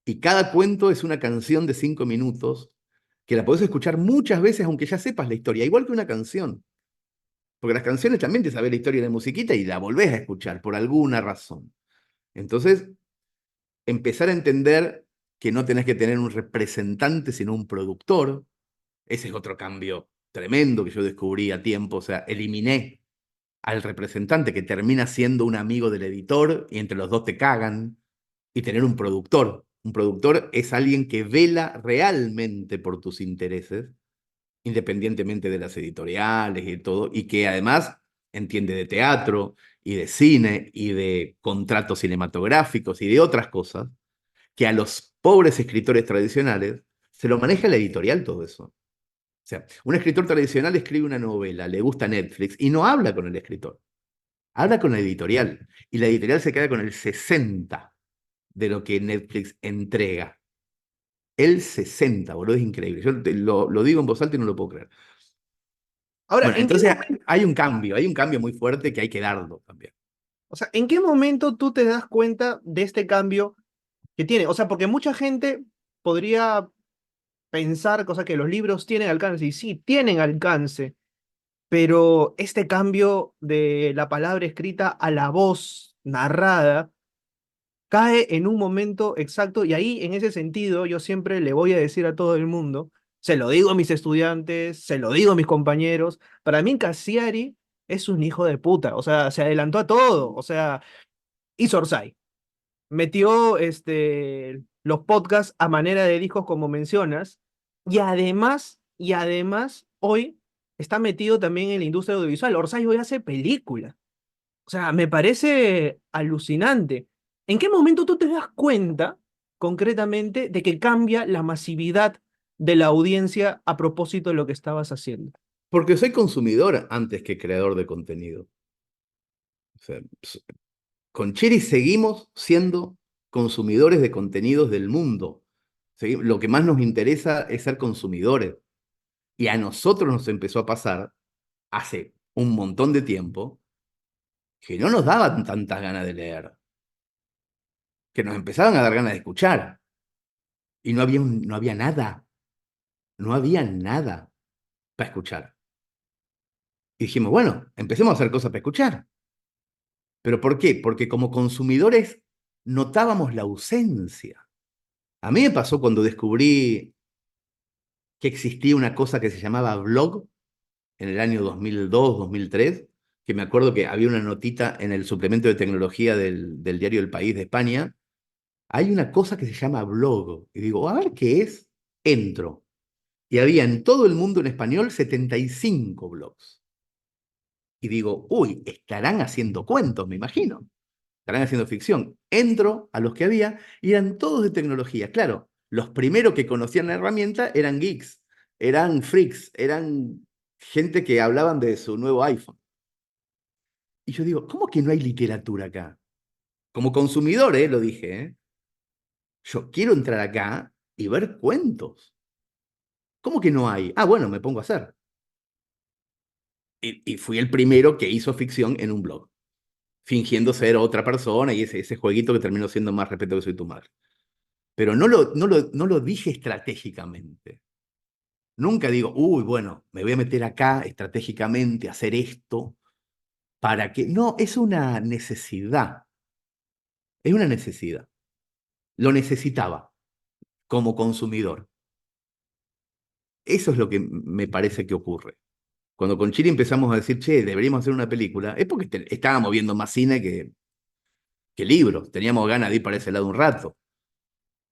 Y cada cuento es una canción de 5 minutos que la podés escuchar muchas veces aunque ya sepas la historia, igual que una canción. Porque las canciones también te sabes la historia de la musiquita y la volvés a escuchar por alguna razón. Entonces, empezar a entender que no tenés que tener un representante, sino un productor. Ese es otro cambio tremendo que yo descubrí a tiempo. O sea, eliminé al representante que termina siendo un amigo del editor y entre los dos te cagan, y tener un productor. Un productor es alguien que vela realmente por tus intereses, independientemente de las editoriales y todo, y que además entiende de teatro y de cine y de contratos cinematográficos y de otras cosas, que a los pobres escritores tradicionales se lo maneja la editorial todo eso. sea, un escritor tradicional escribe una novela, le gusta Netflix y no habla con el escritor, habla con la editorial. Y la editorial se queda con el 60 de lo que Netflix entrega. El 60, boludo, es increíble. Yo lo digo en voz alta y no lo puedo creer. Ahora, Bueno, ¿en qué entonces momento, hay un cambio muy fuerte que hay que darlo también. o sea, en qué momento tú te das cuenta de este cambio que tiene? O sea, porque mucha gente podría pensar, cosa que los libros tienen alcance, y sí, tienen alcance, pero este cambio de la palabra escrita a la voz narrada cae en un momento exacto y ahí en ese sentido yo siempre le voy a decir a todo el mundo, se lo digo a mis estudiantes, se lo digo a mis compañeros, para mí Cassiari es un hijo de puta, o sea, se adelantó a todo, o sea, hizo Orsay, metió los podcasts a manera de discos como mencionas y además hoy está metido también en la industria audiovisual, Orsay hoy hace películas. O sea, me parece alucinante. ¿En qué momento tú te das cuenta, concretamente, de que cambia la masividad de la audiencia a propósito de lo que estabas haciendo? Porque soy consumidor antes que creador de contenido. O sea, con Chiri seguimos siendo consumidores de contenidos del mundo. Lo que más nos interesa es ser consumidores. Y a nosotros nos empezó a pasar hace un montón de tiempo que no nos daban tantas ganas de leer, que nos empezaban a dar ganas de escuchar. Y no había nada, no había nada para escuchar. Y dijimos, bueno, empecemos a hacer cosas para escuchar. ¿Pero por qué? Porque como consumidores notábamos la ausencia. A mí me pasó cuando descubrí que existía una cosa que se llamaba blog en el año 2002, 2003, que me acuerdo que había una notita en el suplemento de tecnología del diario El País de España. Hay una cosa que se llama blog. Y digo, a ver qué es. Entro. Y había en todo el mundo en español 75 blogs. Y digo, uy, estarán haciendo cuentos, me imagino. Estarán haciendo ficción. Entro a los que había y eran todos de tecnología. Claro, los primeros que conocían la herramienta eran geeks, eran freaks, eran gente que hablaban de su nuevo iPhone. Y yo digo, ¿cómo que no hay literatura acá? Como consumidor, lo dije, yo quiero entrar acá y ver cuentos. ¿Cómo que no hay? Ah, bueno, me pongo a hacer. Y fui el primero que hizo ficción en un blog, fingiendo ser otra persona y ese jueguito que terminó siendo Más respeto que soy tu madre. Pero no lo dije estratégicamente. Nunca digo, uy, bueno, me voy a meter acá estratégicamente a hacer esto para que... No, es una necesidad. Es una necesidad. Lo necesitaba como consumidor. Eso es lo que me parece que ocurre. Cuando con Chile empezamos a decir, che, deberíamos hacer una película, es porque estábamos viendo más cine que libros. Teníamos ganas de ir para ese lado un rato.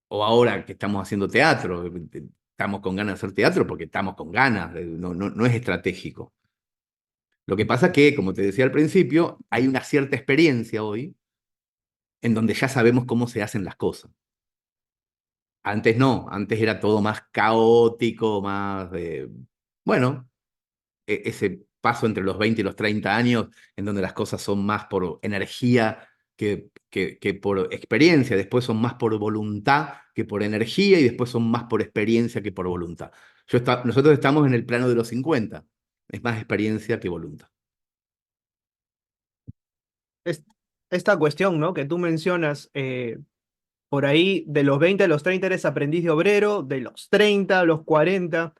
O ahora que estamos haciendo teatro, estamos con ganas de hacer teatro porque estamos con ganas, no es estratégico. Lo que pasa que, como te decía al principio, hay una cierta experiencia hoy en donde ya sabemos cómo se hacen las cosas. Antes no, antes era todo más caótico, más bueno, ese paso entre los 20 y los 30 años, en donde las cosas son más por energía que por experiencia, después son más por voluntad que por energía y después son más por experiencia que por voluntad. Nosotros estamos en el plano de los 50, es más experiencia que voluntad. Es- Esta cuestión, ¿no? Que tú mencionas, por ahí de los 20 a los 30 eres aprendiz de obrero, de los 30 a los 40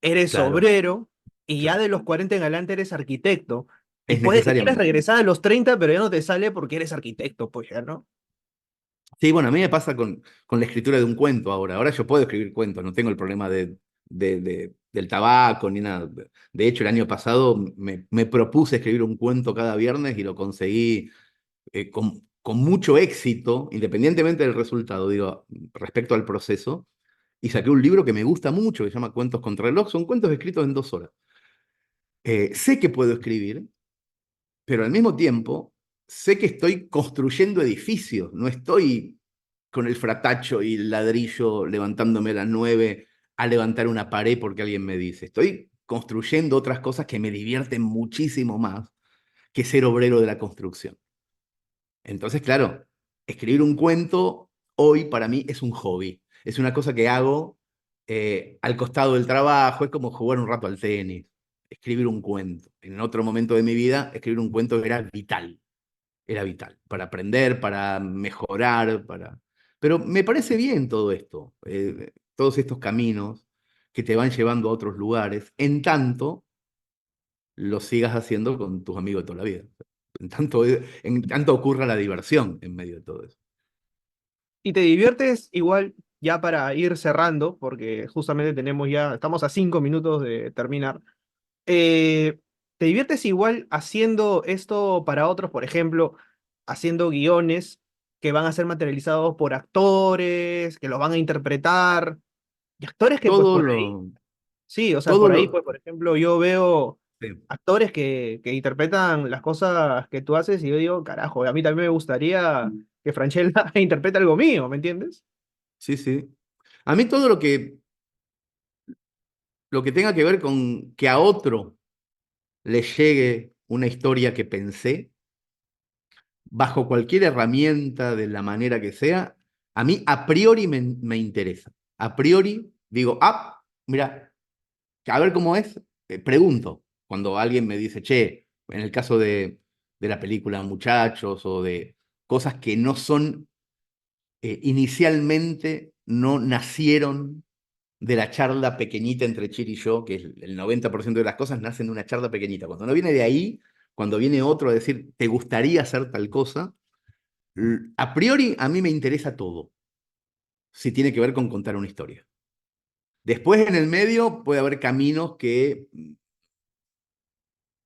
eres Claro, obrero y ya claro, de los 40 en adelante eres arquitecto. Y es puede que quieras necesariamente. regresar a los 30 pero ya no te sale porque eres arquitecto, pues ya, ¿no? Sí, bueno, a mí me pasa con la escritura de un cuento ahora. Ahora yo puedo escribir cuentos, no tengo el problema del tabaco ni nada. De hecho, el año pasado me propuse escribir un cuento cada viernes y lo conseguí con mucho éxito, independientemente del resultado, digo, respecto al proceso. Y saqué un libro que me gusta mucho, que se llama Cuentos contra el reloj. Son cuentos escritos en 2 horas. Sé que puedo escribir, pero al mismo tiempo sé que estoy construyendo edificios, no estoy con el fratacho y el ladrillo levantándome a las 9 a levantar una pared porque alguien me dice. Estoy construyendo otras cosas que me divierten muchísimo más que ser obrero de la construcción. Entonces, claro, escribir un cuento hoy para mí es un hobby. Es una cosa que hago al costado del trabajo, es como jugar un rato al tenis, escribir un cuento. En otro momento de mi vida, escribir un cuento era vital, para aprender, para mejorar, para... Pero me parece bien todo esto, todos estos caminos que te van llevando a otros lugares, en tanto lo sigas haciendo con tus amigos de toda la vida. En tanto ocurra la diversión en medio de todo eso. Y te diviertes igual, ya para ir cerrando, porque justamente estamos a 5 minutos de terminar. eh, ¿Te diviertes igual haciendo esto para otros, por ejemplo, haciendo guiones que van a ser materializados por actores, que los van a interpretar, y actores que pues Todo por ahí, lo, sí, o sea, todo por ahí lo, pues por ejemplo yo veo sí, actores que interpretan las cosas que tú haces y yo digo, carajo, a mí también me gustaría que Franchella interprete algo mío, ¿me entiendes? sí, sí. A mí todo lo que tenga que ver con que a otro le llegue una historia que pensé, bajo cualquier herramienta, de la manera que sea, a mí a priori me interesa. A priori digo, ah, mira, a ver cómo es, pregunto. Cuando alguien me dice, che, en el caso de la película Muchachos o de cosas que no son, inicialmente no nacieron de la charla pequeñita entre Chir y yo, que es el 90% de las cosas nacen de una charla pequeñita. Cuando no viene de ahí, cuando viene otro a decir, ¿te gustaría hacer tal cosa? A priori a mí me interesa todo, si tiene que ver con contar una historia. Después en el medio puede haber caminos que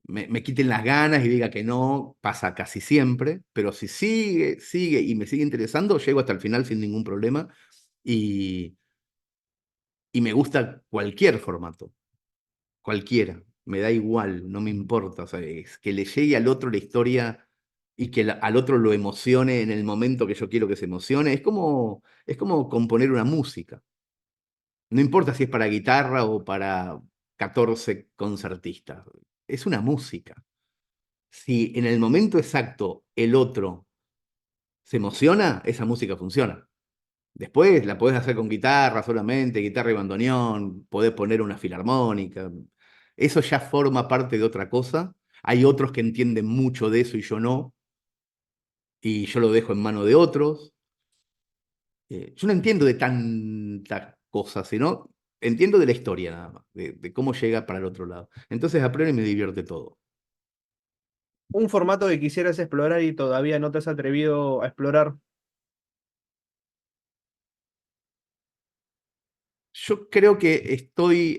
me quiten las ganas y diga que no, pasa casi siempre, pero si sigue y me sigue interesando, llego hasta el final sin ningún problema y, y me gusta cualquier formato, cualquiera, me da igual, no me importa, o sea, es que le llegue al otro la historia y que al otro lo emocione en el momento que yo quiero que se emocione, es como componer una música. No importa si es para guitarra o para 14 concertistas, es una música. Si en el momento exacto el otro se emociona, esa música funciona. Después la podés hacer con guitarra solamente, guitarra y bandoneón, podés poner una filarmónica. Eso ya forma parte de otra cosa. Hay otros que entienden mucho de eso y yo no, y yo lo dejo en mano de otros. Yo no entiendo de tantas cosas, sino entiendo de la historia nada más, de cómo llega para el otro lado. Entonces a priori me divierte todo. Un formato que quisieras explorar y todavía no te has atrevido a explorar. Yo creo que estoy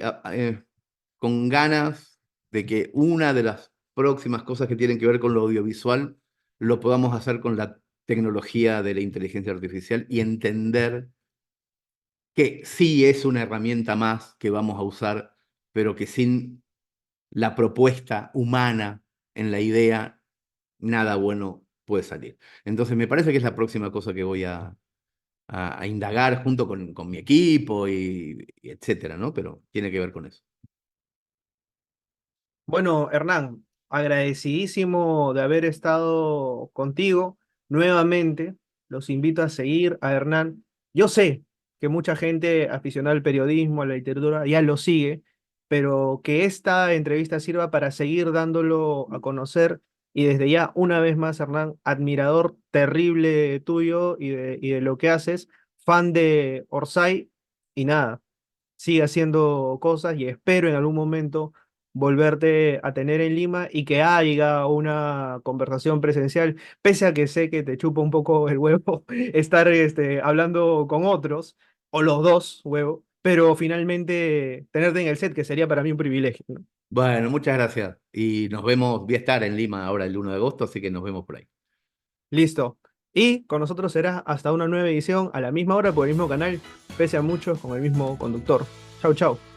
con ganas de que una de las próximas cosas que tienen que ver con lo audiovisual lo podamos hacer con la tecnología de la inteligencia artificial y entender que sí es una herramienta más que vamos a usar, pero que sin la propuesta humana en la idea, nada bueno puede salir. Entonces me parece que es la próxima cosa que voy a indagar junto con mi equipo y etcétera, ¿no? Pero tiene que ver con eso. Bueno, Hernán, agradecidísimo de haber estado contigo nuevamente. Los invito a seguir a Hernán. Yo sé que mucha gente aficionada al periodismo, a la literatura, ya lo sigue, pero que esta entrevista sirva para seguir dándolo a conocer. Y desde ya, una vez más, Hernán, admirador terrible tuyo y de lo que haces, fan de Orsay, y nada, sigue haciendo cosas y espero en algún momento volverte a tener en Lima y que haya una conversación presencial, pese a que sé que te chupa un poco el huevo estar hablando con otros, o los dos, huevo, pero finalmente tenerte en el set, que sería para mí un privilegio, ¿no? Bueno, muchas gracias. Y nos vemos, voy a estar en Lima ahora el 1 de agosto, así que nos vemos por ahí. Listo. Y con nosotros será hasta una nueva edición a la misma hora por el mismo canal, pese a muchos con el mismo conductor. Chau, chau.